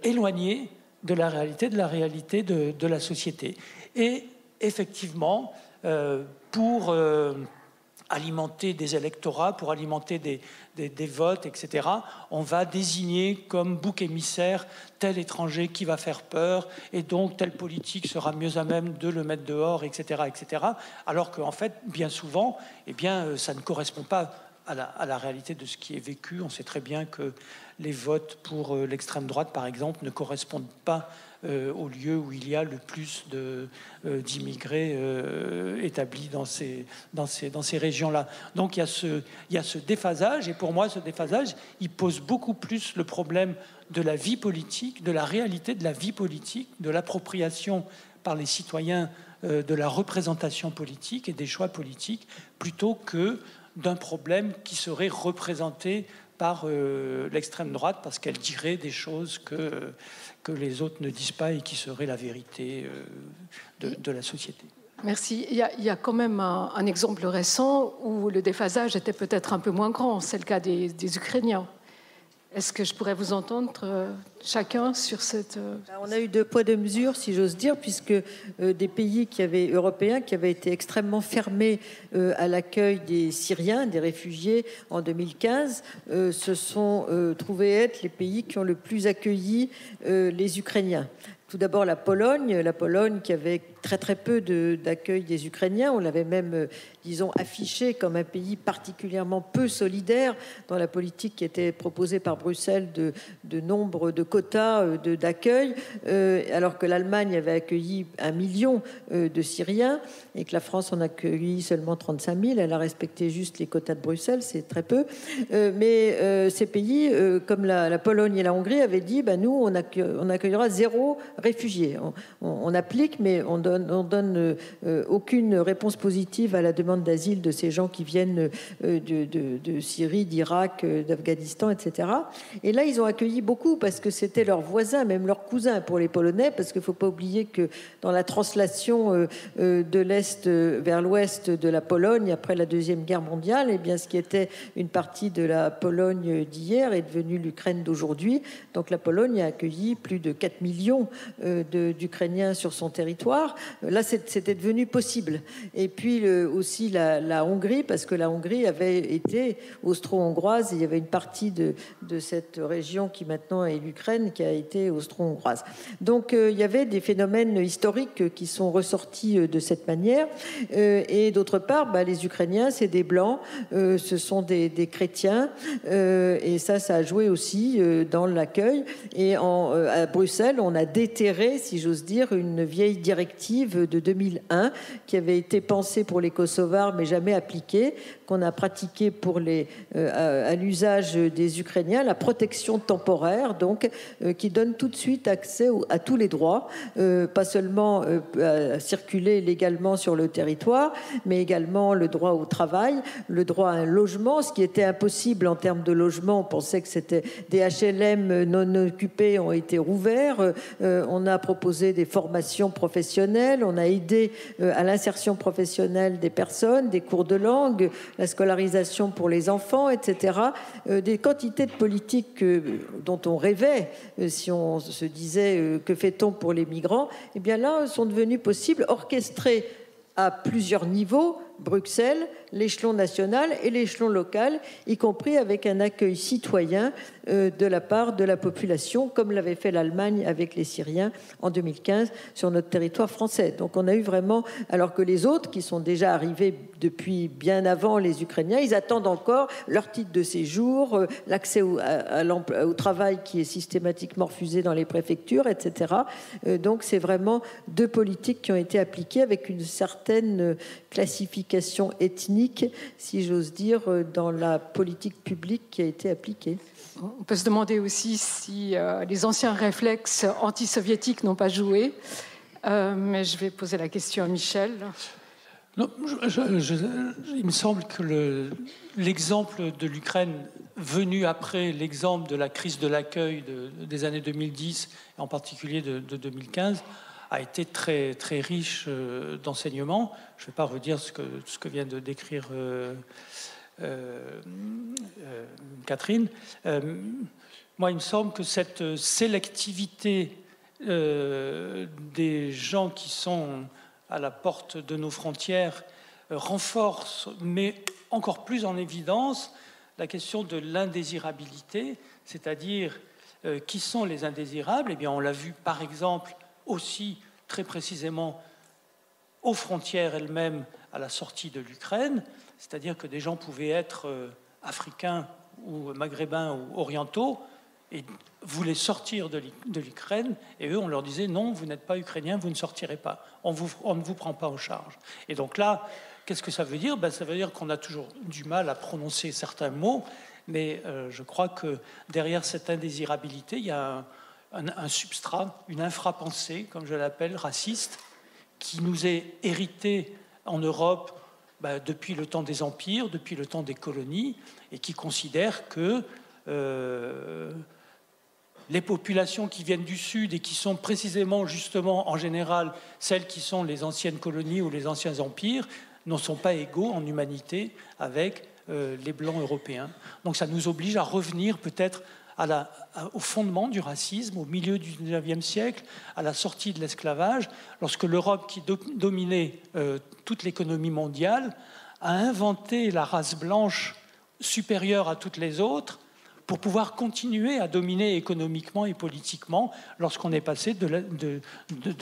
[SPEAKER 3] éloigné de la réalité de la société. Et effectivement, pour alimenter des électorats, pour alimenter des votes, etc., on va désigner comme bouc émissaire tel étranger qui va faire peur, et donc tel politique sera mieux à même de le mettre dehors, etc., etc., alors qu'en fait, bien souvent, ça ne correspond pas à la réalité de ce qui est vécu. On sait très bien que les votes pour l'extrême droite, par exemple, ne correspondent pas au lieu où il y a le plus d'immigrés établis dans ces régions-là. Donc il y a ce déphasage, et pour moi, ce déphasage, il pose beaucoup plus le problème de la vie politique, de la réalité de la vie politique, de l'appropriation par les citoyens de la représentation politique et des choix politiques, plutôt que d'un problème qui serait représenté par l'extrême droite, parce qu'elle dirait des choses que les autres ne disent pas et qui seraient la vérité de la société.
[SPEAKER 1] Merci. Il y a quand même un exemple récent où le déphasage était peut-être un peu moins grand. C'est le cas des Ukrainiens. Est-ce que je pourrais vous entendre chacun sur cette...
[SPEAKER 2] On a eu 2 poids 2 mesures, si j'ose dire, puisque des pays européens qui avaient été extrêmement fermés à l'accueil des Syriens, des réfugiés en 2015, se sont trouvés être les pays qui ont le plus accueilli les Ukrainiens. Tout d'abord la Pologne qui avait très très peu d'accueil des Ukrainiens. On l'avait même, disons, affiché comme un pays particulièrement peu solidaire dans la politique qui était proposée par Bruxelles de nombre de quotas d'accueil, alors que l'Allemagne avait accueilli 1 million de Syriens et que la France en a accueilli seulement 35 000. Elle a respecté juste les quotas de Bruxelles, c'est très peu. Mais ces pays, comme la Pologne et la Hongrie, avaient dit nous, on accueillera 0 réfugiés. On applique, mais on donne aucune réponse positive à la demande d'asile de ces gens qui viennent de Syrie, d'Irak, d'Afghanistan, etc. Et là, ils ont accueilli beaucoup parce que c'était leurs voisins, même leurs cousins pour les Polonais, parce qu'il ne faut pas oublier que dans la translation de l'Est vers l'Ouest de la Pologne, après la Deuxième Guerre mondiale, eh bien, ce qui était une partie de la Pologne d'hier est devenu l'Ukraine d'aujourd'hui. Donc la Pologne a accueilli plus de 4 millions d'Ukrainiens sur son territoire. Là, c'était devenu possible. Et puis aussi la Hongrie, parce que la Hongrie avait été austro-hongroise, et il y avait une partie de cette région qui maintenant est l'Ukraine qui a été austro-hongroise. Donc il y avait des phénomènes historiques qui sont ressortis de cette manière. Et d'autre part, les Ukrainiens, c'est des Blancs, ce sont des chrétiens, et ça a joué aussi dans l'accueil. Et à Bruxelles, on a réitérer, si j'ose dire, une vieille directive de 2001 qui avait été pensée pour les Kosovars mais jamais appliquée, qu'on a pratiquée pour à l'usage des Ukrainiens, la protection temporaire, donc, qui donne tout de suite accès à tous les droits, pas seulement à circuler légalement sur le territoire, mais également le droit au travail, le droit à un logement, ce qui était impossible en termes de logement. On pensait que c'était des HLM non occupés ont été rouverts. On a proposé des formations professionnelles, on a aidé à l'insertion professionnelle des personnes, des cours de langue, la scolarisation pour les enfants, etc. Des quantités de politiques dont on rêvait, si on se disait que fait-on pour les migrants, eh bien là, sont devenues possibles, orchestrées à plusieurs niveaux, Bruxelles, l'échelon national et l'échelon local, y compris avec un accueil citoyen de la part de la population, comme l'avait fait l'Allemagne avec les Syriens en 2015 sur notre territoire français. Donc on a eu vraiment, alors que les autres, qui sont déjà arrivés depuis bien avant les Ukrainiens, ils attendent encore leur titre de séjour, l'accès au travail qui est systématiquement refusé dans les préfectures, etc. Donc c'est vraiment deux politiques qui ont été appliquées avec une certaine classification ethnique, si j'ose dire, dans la politique publique qui a été appliquée.
[SPEAKER 1] On peut se demander aussi si les anciens réflexes anti-soviétiques n'ont pas joué, mais je vais poser la question à Michel.
[SPEAKER 3] Non, il me semble que l'exemple de l'Ukraine venu après l'exemple de la crise de l'accueil des années 2010, et en particulier de 2015, a été très, très riche d'enseignements. Je ne vais pas redire ce que vient de décrire Catherine. Moi, il me semble que cette sélectivité des gens qui sont à la porte de nos frontières renforce, mais encore plus en évidence, la question de l'indésirabilité, c'est-à-dire qui sont les indésirables. Eh bien, on l'a vu par exemple aussi très précisément aux frontières elles-mêmes à la sortie de l'Ukraine, c'est-à-dire que des gens pouvaient être africains ou maghrébins ou orientaux et voulaient sortir de l'Ukraine, et eux, on leur disait « Non, vous n'êtes pas ukrainien, vous ne sortirez pas, on ne vous prend pas en charge ». Et donc là, qu'est-ce que ça veut dire ? Ça veut dire qu'on a toujours du mal à prononcer certains mots, mais je crois que derrière cette indésirabilité, il y a un substrat, une infrapensée, comme je l'appelle, raciste, qui nous est hérité en Europe depuis le temps des empires, depuis le temps des colonies, et qui considère que les populations qui viennent du Sud et qui sont précisément, justement, en général, celles qui sont les anciennes colonies ou les anciens empires, ne sont pas égaux en humanité avec les Blancs européens. Donc ça nous oblige à revenir peut-être au fondement du racisme, au milieu du XIXe siècle, à la sortie de l'esclavage, lorsque l'Europe, qui dominait toute l'économie mondiale, a inventé la race blanche supérieure à toutes les autres pour pouvoir continuer à dominer économiquement et politiquement lorsqu'on est passé de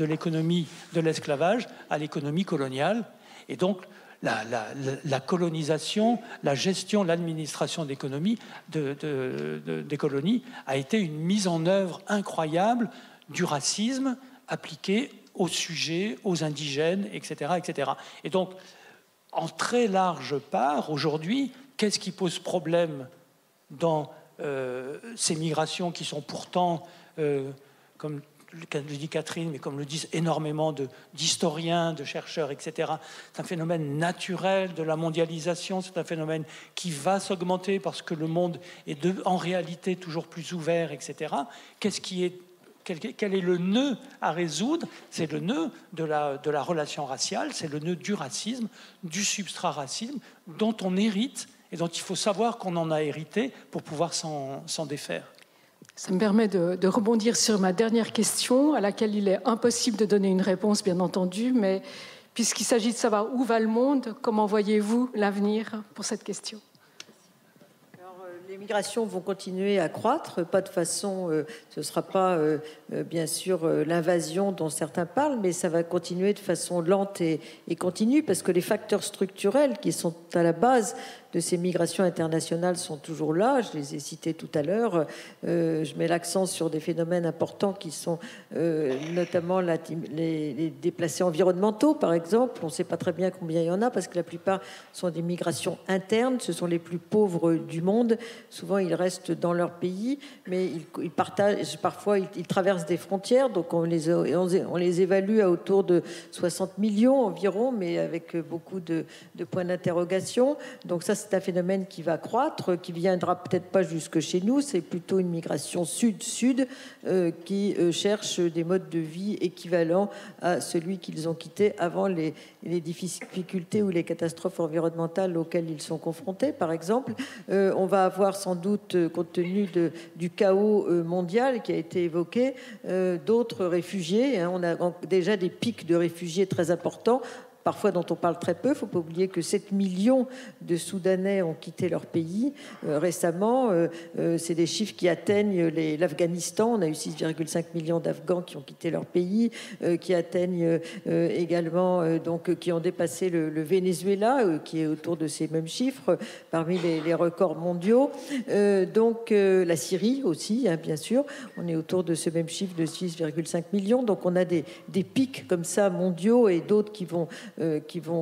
[SPEAKER 3] l'économie de l'esclavage à l'économie coloniale. Et donc, la colonisation, la gestion, l'administration des colonies a été une mise en œuvre incroyable du racisme appliqué aux sujets, aux indigènes, etc., etc. Et donc, en très large part, aujourd'hui, qu'est-ce qui pose problème dans ces migrations qui sont pourtant, comme le dit Catherine, mais comme le disent énormément d'historiens, de chercheurs, etc. C'est un phénomène naturel de la mondialisation, c'est un phénomène qui va s'augmenter parce que le monde est en réalité toujours plus ouvert, etc. Quel est le nœud à résoudre ? C'est le nœud de la relation raciale, c'est le nœud du racisme, du substrat racisme, dont on hérite et dont il faut savoir qu'on en a hérité pour pouvoir s'en défaire.
[SPEAKER 1] Ça me permet de rebondir sur ma dernière question, à laquelle il est impossible de donner une réponse, bien entendu, mais puisqu'il s'agit de savoir où va le monde, comment voyez-vous l'avenir pour cette question ?
[SPEAKER 2] Les migrations vont continuer à croître, pas de façon, ce ne sera pas bien sûr l'invasion dont certains parlent, mais ça va continuer de façon lente et continue, parce que les facteurs structurels qui sont à la base de ces migrations internationales sont toujours là. Je les ai cités tout à l'heure. Je mets l'accent sur des phénomènes importants qui sont notamment les déplacés environnementaux, par exemple. On ne sait pas très bien combien il y en a parce que la plupart sont des migrations internes. Ce sont les plus pauvres du monde. Souvent, ils restent dans leur pays, mais ils partagent, parfois, ils traversent des frontières. Donc, on les évalue à autour de 60 millions environ, mais avec beaucoup de points d'interrogation. Donc ça, c'est un phénomène qui va croître, qui viendra peut-être pas jusque chez nous. C'est plutôt une migration sud-sud qui cherche des modes de vie équivalents à celui qu'ils ont quitté avant les difficultés ou les catastrophes environnementales auxquelles ils sont confrontés, par exemple. On va avoir sans doute, compte tenu du chaos mondial qui a été évoqué, d'autres réfugiés. On a déjà des pics de réfugiés très importants, parfois dont on parle très peu. Il ne faut pas oublier que 7 millions de Soudanais ont quitté leur pays récemment. C'est des chiffres qui atteignent l'Afghanistan. On a eu 6,5 millions d'Afghans qui ont quitté leur pays, qui atteignent également, qui ont dépassé le Venezuela, qui est autour de ces mêmes chiffres, parmi les records mondiaux. La Syrie aussi, bien sûr. On est autour de ce même chiffre de 6,5 millions. Donc on a des pics comme ça mondiaux et d'autres qui vont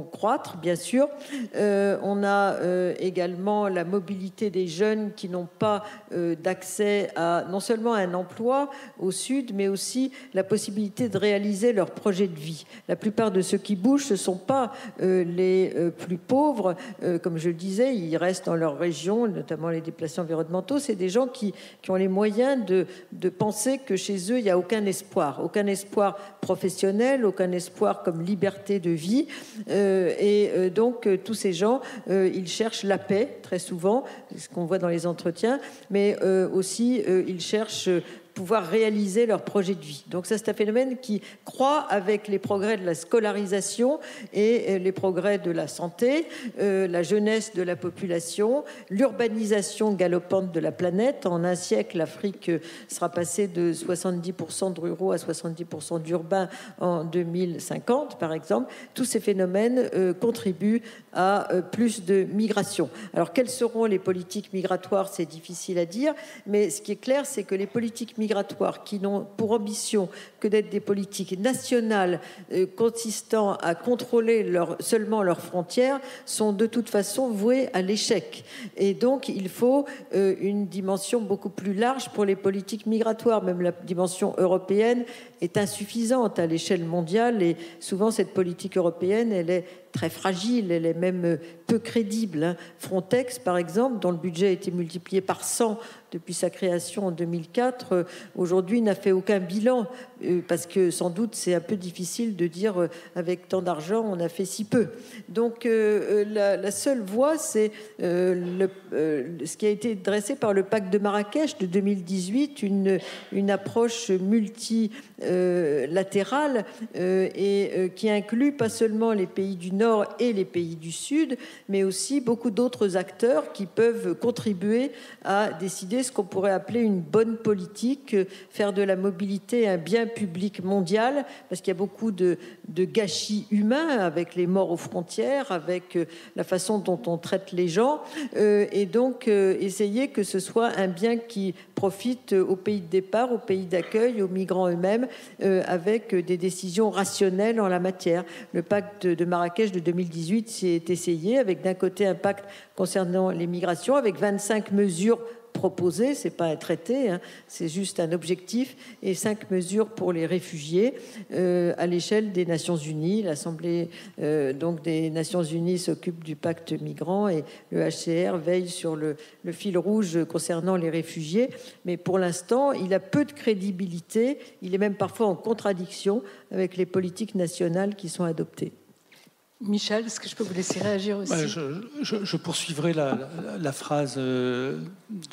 [SPEAKER 2] croître, bien sûr. On a également la mobilité des jeunes qui n'ont pas d'accès à non seulement à un emploi au sud, mais aussi la possibilité de réaliser leur projet de vie. La plupart de ceux qui bougent, ce ne sont pas les plus pauvres. Comme je le disais, ils restent dans leur région, notamment les déplacés environnementaux. C'est des gens qui ont les moyens de penser que chez eux, il n'y a aucun espoir professionnel, aucun espoir comme liberté de vie. Donc, tous ces gens, ils cherchent la paix, très souvent, c'est ce qu'on voit dans les entretiens, mais aussi, ils cherchent pouvoir réaliser leur projet de vie. Donc ça, c'est un phénomène qui croît avec les progrès de la scolarisation et les progrès de la santé, la jeunesse de la population, l'urbanisation galopante de la planète. En un siècle, l'Afrique sera passée de 70% de ruraux à 70% d'urbains en 2050, par exemple. Tous ces phénomènes contribuent à plus de migration. Alors, quelles seront les politiques migratoires? C'est difficile à dire, mais ce qui est clair, c'est que les politiques migratoires qui n'ont pour ambition que d'être des politiques nationales consistant à contrôler seulement leurs frontières sont de toute façon vouées à l'échec. Et donc, il faut une dimension beaucoup plus large pour les politiques migratoires. Même la dimension européenne est insuffisante à l'échelle mondiale et souvent cette politique européenne, elle est très fragile, elle est même peu crédible. Frontex, par exemple, dont le budget a été multiplié par 100 depuis sa création en 2004, aujourd'hui n'a fait aucun bilan parce que sans doute c'est un peu difficile de dire avec tant d'argent on a fait si peu. Donc la seule voie, c'est ce qui a été dressé par le pacte de Marrakech de 2018, une approche multilatérale et qui inclut pas seulement les pays du Nord et les pays du Sud, mais aussi beaucoup d'autres acteurs qui peuvent contribuer à décider ce qu'on pourrait appeler une bonne politique, faire de la mobilité un bien public mondial, parce qu'il y a beaucoup de gâchis humains avec les morts aux frontières, avec la façon dont on traite les gens, et donc essayer que ce soit un bien qui profite aux pays de départ, aux pays d'accueil, aux migrants eux-mêmes, avec des décisions rationnelles en la matière. Le pacte de Marrakech de 2018 s'est essayé avec d'un côté un pacte concernant les migrations, avec 25 mesures proposées, c'est pas un traité, c'est juste un objectif, et 5 mesures pour les réfugiés à l'échelle des Nations Unies. L'Assemblée donc des Nations Unies s'occupe du pacte migrant et le HCR veille sur le fil rouge concernant les réfugiés. Mais pour l'instant, il a peu de crédibilité. Il est même parfois en contradiction avec les politiques nationales qui sont adoptées.
[SPEAKER 1] Michel, est-ce que je peux vous laisser réagir aussi?
[SPEAKER 3] Je poursuivrai la phrase de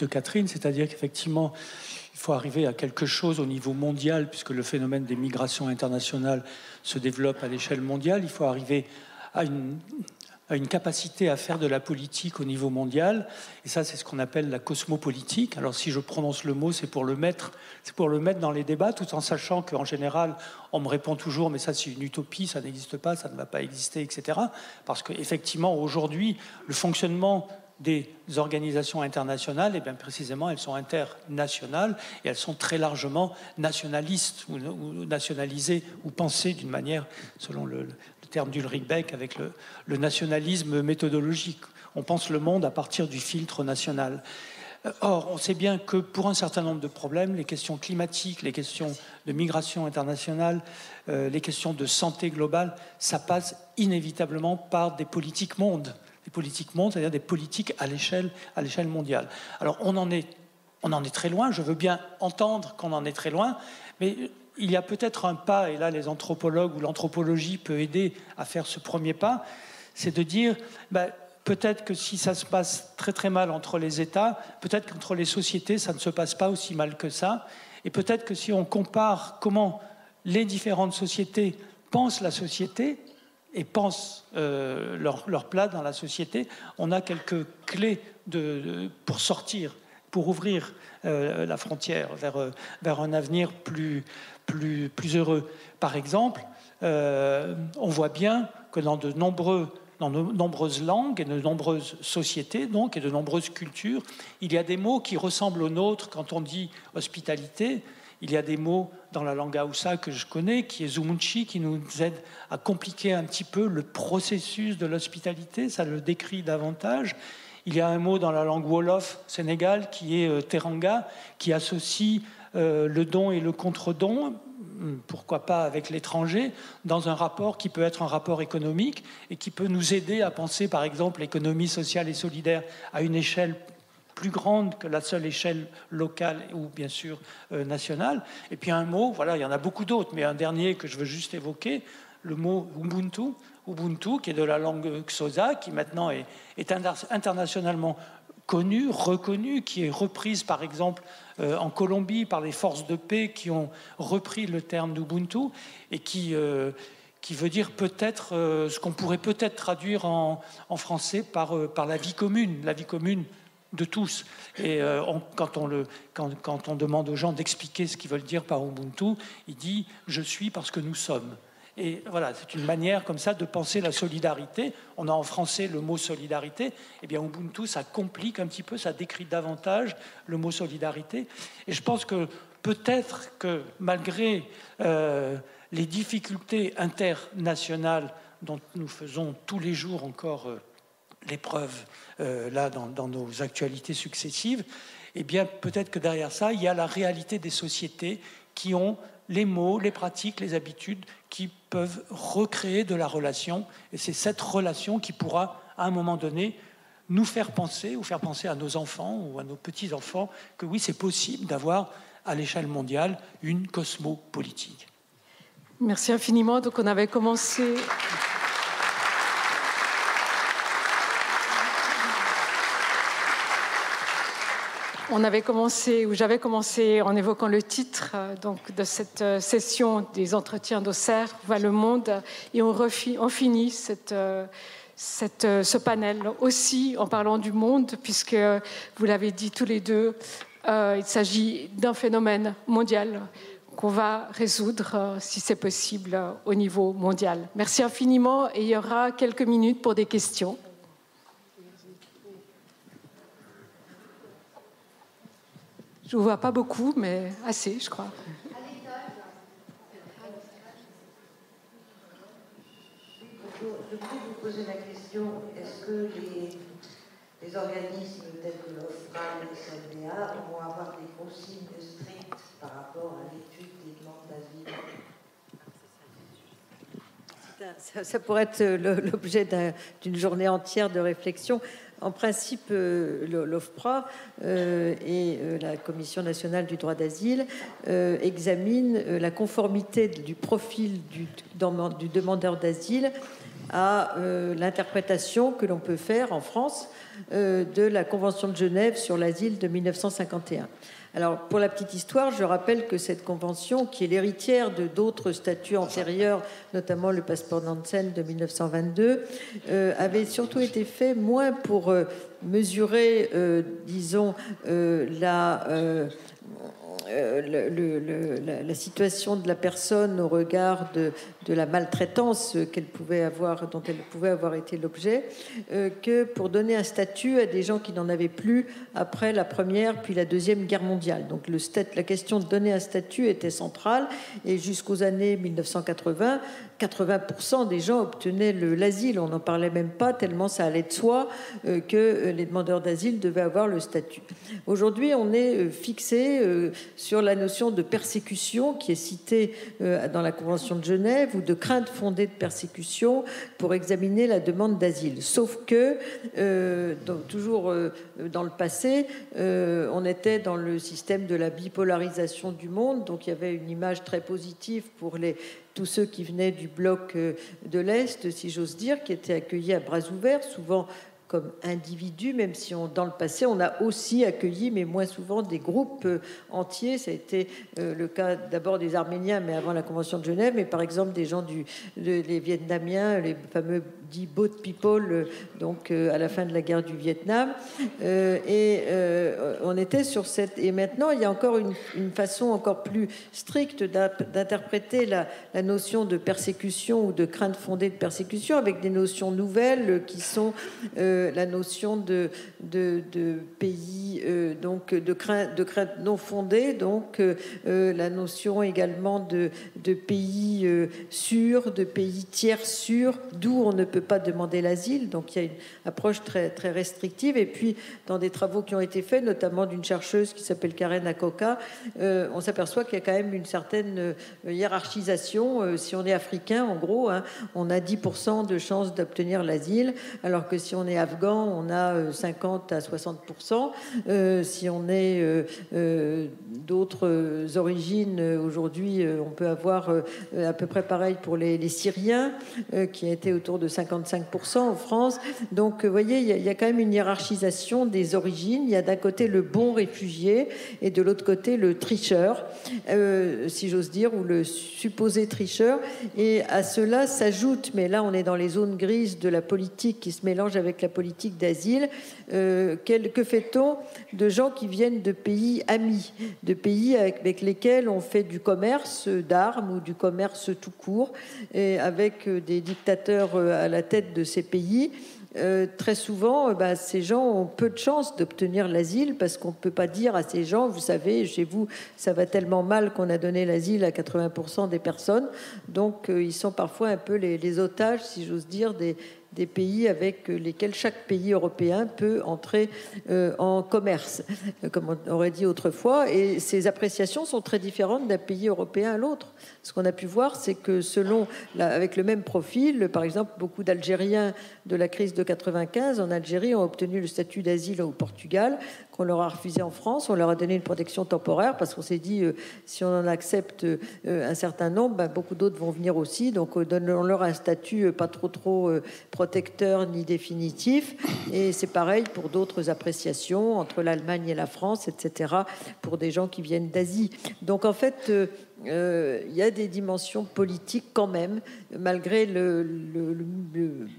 [SPEAKER 3] Catherine, c'est-à-dire qu'effectivement, il faut arriver à quelque chose au niveau mondial, puisque le phénomène des migrations internationales se développe à l'échelle mondiale. Il faut arriver à une capacité à faire de la politique au niveau mondial, et ça, c'est ce qu'on appelle la cosmopolitique. Alors, si je prononce le mot, c'est pour le mettre dans les débats, tout en sachant qu'en général, on me répond toujours, mais ça, c'est une utopie, ça n'existe pas, ça ne va pas exister, etc. Parce qu'effectivement, aujourd'hui, le fonctionnement des organisations internationales, et bien précisément, elles sont internationales et elles sont très largement nationalistes ou nationalisées ou pensées d'une manière, selon le terme d'Ulrich Beck, avec le nationalisme méthodologique. On pense le monde à partir du filtre national. Or, on sait bien que pour un certain nombre de problèmes, les questions climatiques, les questions de migration internationale, les questions de santé globale, ça passe inévitablement par des politiques mondes. Des politiques mondes, c'est-à-dire des politiques à l'échelle mondiale. Alors, on en est très loin, je veux bien entendre qu'on en est très loin, mais il y a peut-être un pas, et là les anthropologues ou l'anthropologie peut aider à faire ce premier pas, c'est de dire... peut-être que si ça se passe très très mal entre les États, peut-être qu'entre les sociétés, ça ne se passe pas aussi mal que ça. Et peut-être que si on compare comment les différentes sociétés pensent la société et pensent leur place dans la société, on a quelques clés pour sortir, pour ouvrir la frontière vers un avenir plus heureux. Par exemple, on voit bien que dans de nombreuses langues et de nombreuses sociétés, donc, et de nombreuses cultures, il y a des mots qui ressemblent aux nôtres quand on dit hospitalité. Il y a des mots dans la langue Haoussa que je connais, qui est Zumunchi, qui nous aide à compliquer un petit peu le processus de l'hospitalité, ça le décrit davantage. Il y a un mot dans la langue Wolof, Sénégal, qui est Teranga, qui associe le don et le contre-don, pourquoi pas avec l'étranger, dans un rapport qui peut être un rapport économique et qui peut nous aider à penser, par exemple, l'économie sociale et solidaire à une échelle plus grande que la seule échelle locale ou bien sûr nationale. Et puis un mot, voilà, il y en a beaucoup d'autres, mais un dernier que je veux juste évoquer, le mot Ubuntu, qui est de la langue Xhosa, qui maintenant est internationalement connue, reconnue, qui est reprise par exemple en Colombie par les forces de paix qui ont repris le terme d'Ubuntu et qui veut dire peut-être ce qu'on pourrait peut-être traduire en français par la vie commune de tous. Et quand on demande aux gens d'expliquer ce qu'ils veulent dire par Ubuntu, il dit « je suis parce que nous sommes ». Et voilà, c'est une manière comme ça de penser la solidarité. On a en français le mot solidarité. Eh bien, Ubuntu, ça complique un petit peu, ça décrit davantage le mot solidarité. Et je pense que peut-être que malgré les difficultés internationales dont nous faisons tous les jours encore l'épreuve là dans nos actualités successives, eh bien, peut-être que derrière ça, il y a la réalité des sociétés qui ont les mots, les pratiques, les habitudes qui peuvent recréer de la relation. Et c'est cette relation qui pourra, à un moment donné, nous faire penser, ou faire penser à nos enfants ou à nos petits-enfants, que oui, c'est possible d'avoir, à l'échelle mondiale, une cosmopolitique.
[SPEAKER 1] Merci infiniment. Donc, on avait commencé... J'avais commencé en évoquant le titre donc, de cette session des entretiens d'Auxerre, Voit le monde, et on finit ce panel aussi en parlant du monde, puisque vous l'avez dit tous les deux, il s'agit d'un phénomène mondial qu'on va résoudre, si c'est possible, au niveau mondial. Merci infiniment, et il y aura quelques minutes pour des questions. Je ne vous vois pas beaucoup, mais assez, je crois.
[SPEAKER 4] Je peux vous poser la question, est-ce que les organismes tels que l'OFPRA et le SNDA vont avoir des consignes strictes par rapport à l'étude des demandes d'asile?
[SPEAKER 2] Ça pourrait être l'objet d'une journée entière de réflexion. En principe, l'OFPRA et la Commission nationale du droit d'asile examinent la conformité du profil du demandeur d'asile à l'interprétation que l'on peut faire en France de la Convention de Genève sur l'asile de 1951. Alors, pour la petite histoire, je rappelle que cette convention, qui est l'héritière de d'autres statuts antérieurs, notamment le passeport Nansen de 1922, avait surtout été fait moins pour mesurer, disons, la situation de la personne au regard de la maltraitance qu'elle pouvait avoir, dont elle pouvait avoir été l'objet, que pour donner un statut statut à des gens qui n'en avaient plus après la Première puis la Deuxième Guerre mondiale. Donc la question de donner un statut était centrale, et jusqu'aux années 1980, 80% des gens obtenaient l'asile. On n'en parlait même pas, tellement ça allait de soi que les demandeurs d'asile devaient avoir le statut. Aujourd'hui, on est fixé sur la notion de persécution qui est citée dans la Convention de Genève, ou de crainte fondée de persécution pour examiner la demande d'asile. Sauf que, toujours dans le passé, on était dans le système de la bipolarisation du monde, donc il y avait une image très positive pour tous ceux qui venaient du bloc de l'Est, si j'ose dire, qui étaient accueillis à bras ouverts, souvent comme individus, même si dans le passé, on a aussi accueilli, mais moins souvent, des groupes entiers. Ça a été le cas d'abord des Arméniens, mais avant la Convention de Genève, mais par exemple des gens les Vietnamiens, les fameux dits boat people, donc à la fin de la guerre du Vietnam. On était sur cette... Et maintenant, il y a encore une façon encore plus stricte d'interpréter la notion de persécution ou de crainte fondée de persécution, avec des notions nouvelles qui sont la notion de pays, donc de crainte non fondée, donc la notion également de pays sûrs, de pays tiers sûrs, d'où on ne peut pas demander l'asile. Donc il y a une approche très, très restrictive. Et puis, dans des travaux qui ont été faits, notamment d'une chercheuse qui s'appelle Karen Akoka, on s'aperçoit qu'il y a quand même une certaine hiérarchisation. Si on est africain, en gros, on a 10% de chances d'obtenir l'asile, alors que si on est afghan, on a 50 à 60%. Si on est d'autres origines, aujourd'hui, on peut avoir à peu près pareil pour les Syriens, qui a été autour de 55% en France. Donc, vous voyez, il y a quand même une hiérarchisation des origines. Il y a d'un côté le bon réfugié et de l'autre côté le tricheur, si j'ose dire, ou le supposé tricheur. Et à cela s'ajoute, mais là on est dans les zones grises de la politique qui se mélange avec la politique d'asile, que fait-on de gens qui viennent de pays amis, de pays avec lesquels on fait du commerce d'armes ou du commerce tout court, et avec des dictateurs à la tête de ces pays? Très souvent, ces gens ont peu de chances d'obtenir l'asile, parce qu'on ne peut pas dire à ces gens, vous savez, chez vous, ça va tellement mal qu'on a donné l'asile à 80% des personnes. Donc, ils sont parfois un peu les otages, si j'ose dire, des pays avec lesquels chaque pays européen peut entrer en commerce, comme on aurait dit autrefois. Et ces appréciations sont très différentes d'un pays européen à l'autre. Ce qu'on a pu voir, c'est que avec le même profil, par exemple, beaucoup d'Algériens de la crise de 95 en Algérie ont obtenu le statut d'asile au Portugal, qu'on leur a refusé en France. On leur a donné une protection temporaire parce qu'on s'est dit, si on en accepte un certain nombre, beaucoup d'autres vont venir aussi. Donc, donnons-leur un statut pas trop protecteur ni définitif. Et c'est pareil pour d'autres appréciations entre l'Allemagne et la France, etc., pour des gens qui viennent d'Asie. Donc, en fait, il y a des dimensions politiques quand même, malgré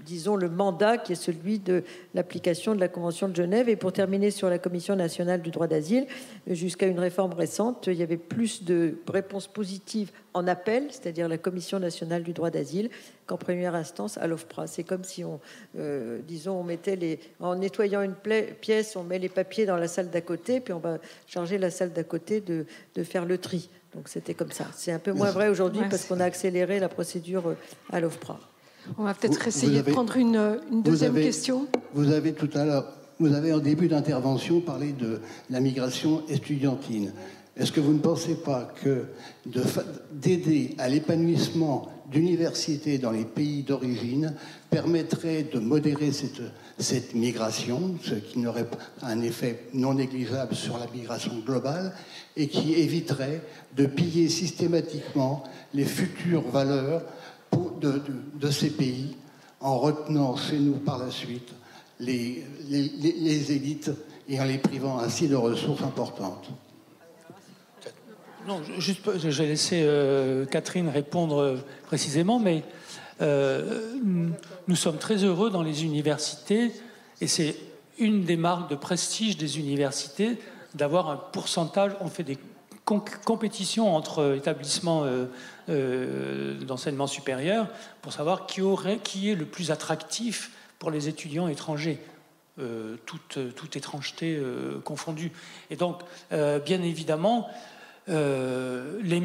[SPEAKER 2] disons, le mandat qui est celui de l'application de la Convention de Genève. Et pour terminer sur la Commission nationale du droit d'asile, jusqu'à une réforme récente, il y avait plus de réponses positives en appel, c'est-à-dire la Commission nationale du droit d'asile, qu'en première instance à l'OFPRA. C'est comme si on mettait en nettoyant une pièce, on met les papiers dans la salle d'à côté, puis on va charger la salle d'à côté de faire le tri. Donc c'était comme ça. C'est un peu moins vrai aujourd'hui parce qu'on a accéléré la procédure à l'OFPRA.
[SPEAKER 1] On va peut-être essayer de prendre une deuxième question.
[SPEAKER 5] Vous avez tout à l'heure, en début d'intervention, parlé de la migration estudiantine. Est-ce que vous ne pensez pas que d'aider à l'épanouissement d'universités dans les pays d'origine permettrait de modérer cette migration, ce qui n'aurait pas un effet non négligeable sur la migration globale, et qui éviterait de piller systématiquement les futures valeurs de ces pays, en retenant chez nous par la suite les élites et en les privant ainsi de ressources importantes?
[SPEAKER 3] Non, juste, je vais laisser Catherine répondre précisément, mais nous sommes très heureux dans les universités, et c'est une des marques de prestige des universités d'avoir un pourcentage. On fait des compétitions entre établissements d'enseignement supérieur pour savoir qui est le plus attractif pour les étudiants étrangers. toute étrangeté confondue. Et donc, bien évidemment, les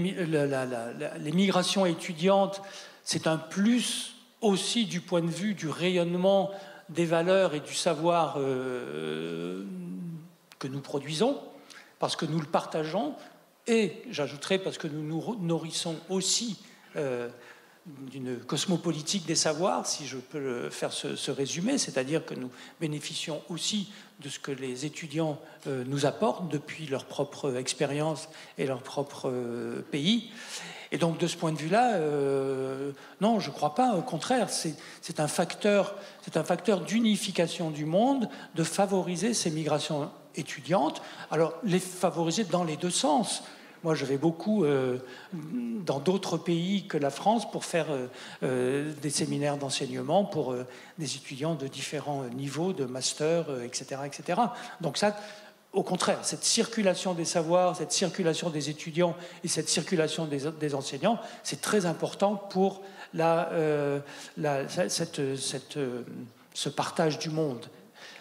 [SPEAKER 3] migrations étudiantes, c'est un plus aussi du point de vue du rayonnement des valeurs et du savoir que nous produisons, parce que nous le partageons, et j'ajouterai parce que nous nous nourrissons aussi d'une cosmopolitique des savoirs, si je peux faire ce résumé, c'est-à-dire que nous bénéficions aussi de ce que les étudiants nous apportent depuis leur propre expérience et leur propre pays. Et donc, de ce point de vue-là, non, je ne crois pas. Au contraire, c'est un facteur d'unification du monde, de favoriser ces migrations étudiantes. Alors, les favoriser dans les deux sens. Moi, je vais beaucoup dans d'autres pays que la France pour faire des séminaires d'enseignement pour des étudiants de différents niveaux, de master, etc., etc. Donc ça, au contraire, cette circulation des savoirs, cette circulation des étudiants et cette circulation des enseignants, c'est très important pour ce partage du monde.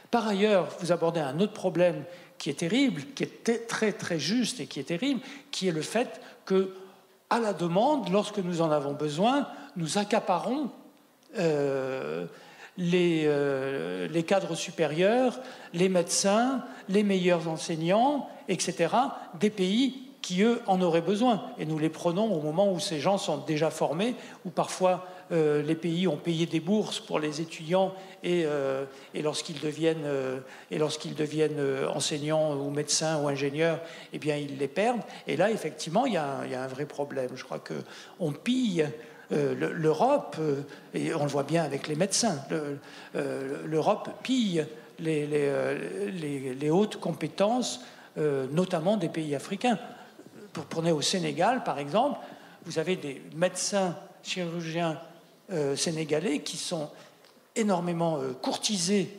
[SPEAKER 3] Par ailleurs, vous abordez un autre problème qui est terrible, qui est très très juste et qui est terrible, qui est le fait que, à la demande, lorsque nous en avons besoin, nous accaparons les cadres supérieurs, les médecins, les meilleurs enseignants, etc., des pays qui, eux, en auraient besoin. Et nous les prenons au moment où ces gens sont déjà formés, où parfois les pays ont payé des bourses pour les étudiants et lorsqu'ils deviennent enseignants ou médecins ou ingénieurs, eh bien, ils les perdent. Et là, effectivement, il y a un vrai problème. Je crois qu'on pille l'Europe, et on le voit bien avec les médecins, l'Europe pille les hautes compétences, notamment des pays africains. Pour prendre au Sénégal, par exemple, vous avez des médecins chirurgiens sénégalais qui sont énormément courtisés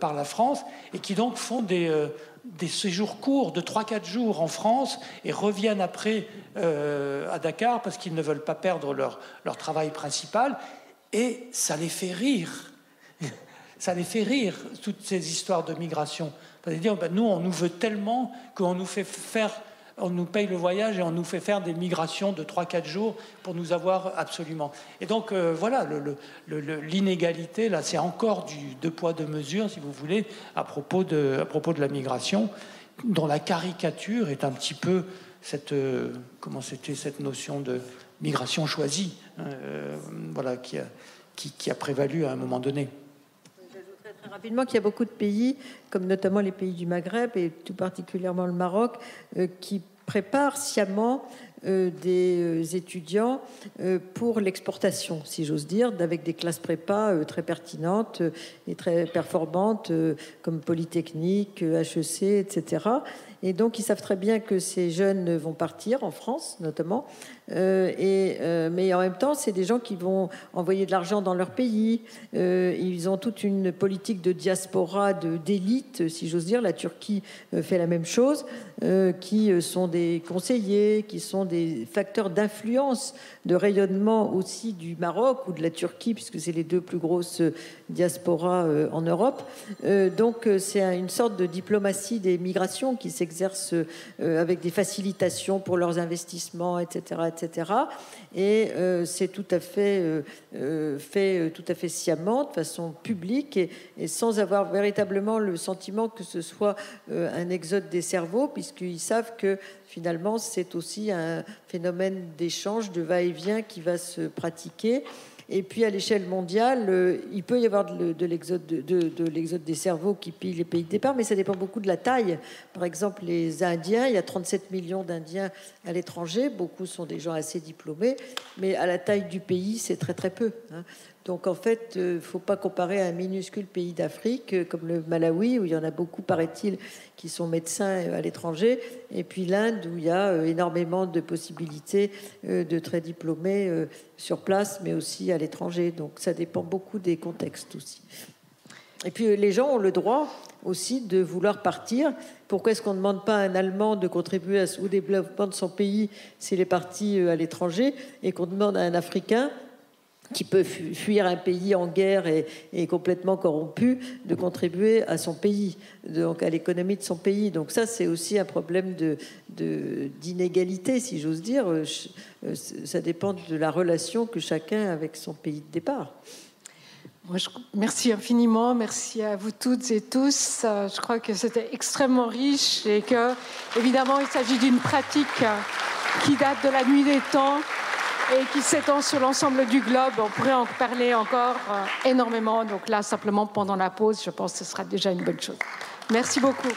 [SPEAKER 3] par la France et qui donc font des séjours courts de 3-4 jours en France et reviennent après à Dakar parce qu'ils ne veulent pas perdre leur travail principal. Et ça les fait rire. Ça les fait rire, toutes ces histoires de migration. C'est-à-dire, ben, nous, on nous veut tellement qu'on nous fait faire... On nous paye le voyage et on nous fait faire des migrations de 3-4 jours pour nous avoir absolument. Et donc, voilà, l'inégalité, là, c'est encore du deux poids, deux mesures, si vous voulez, à propos de la migration, dont la caricature est un petit peu cette notion de migration choisie, voilà, qui a prévalu à un moment donné.
[SPEAKER 2] J'ajouterais très rapidement qu'il y a beaucoup de pays, comme notamment les pays du Maghreb et tout particulièrement le Maroc, qui préparent sciemment des étudiants pour l'exportation, si j'ose dire, avec des classes prépa très pertinentes et très performantes, comme Polytechnique, HEC, etc. Et donc, ils savent très bien que ces jeunes vont partir, en France notamment, mais en même temps, c'est des gens qui vont envoyer de l'argent dans leur pays. Ils ont toute une politique de diaspora, d'élite, si j'ose dire. La Turquie fait la même chose, qui sont des conseillers, qui sont des facteurs d'influence, de rayonnement aussi du Maroc ou de la Turquie, puisque c'est les deux plus grosses diasporas en Europe. Donc, c'est une sorte de diplomatie des migrations qui s'exerce avec des facilitations pour leurs investissements, etc., etc. Et c'est tout à fait fait tout à fait sciemment, de façon publique et sans avoir véritablement le sentiment que ce soit un exode des cerveaux, puisqu'ils savent que finalement c'est aussi un phénomène d'échange, de va-et-vient qui va se pratiquer. Et puis à l'échelle mondiale, il peut y avoir de l'exode des cerveaux qui pillent les pays de départ, mais ça dépend beaucoup de la taille. Par exemple, les Indiens, il y a 37 millions d'Indiens à l'étranger, beaucoup sont des gens assez diplômés, mais à la taille du pays, c'est très très peu, hein. Donc en fait, il ne faut pas comparer à un minuscule pays d'Afrique comme le Malawi, où il y en a beaucoup, paraît-il, qui sont médecins à l'étranger, et puis l'Inde, où il y a énormément de possibilités de très diplômés sur place, mais aussi à l'étranger. Donc ça dépend beaucoup des contextes aussi. Et puis les gens ont le droit aussi de vouloir partir. Pourquoi est-ce qu'on ne demande pas à un Allemand de contribuer au développement de son pays s'il est parti à l'étranger, et qu'on demande à un Africain qui peut fuir un pays en guerre et complètement corrompu, de contribuer à son pays, donc à l'économie de son pays. Donc ça, c'est aussi un problème d'inégalité, si j'ose dire. Ça dépend de la relation que chacun a avec son pays de départ.
[SPEAKER 1] Merci infiniment, merci à vous toutes et tous. Je crois que c'était extrêmement riche et que, évidemment, il s'agit d'une pratique qui date de la nuit des temps et qui s'étend sur l'ensemble du globe. On pourrait en parler encore énormément. Donc là, simplement pendant la pause, je pense que ce sera déjà une bonne chose. Merci beaucoup.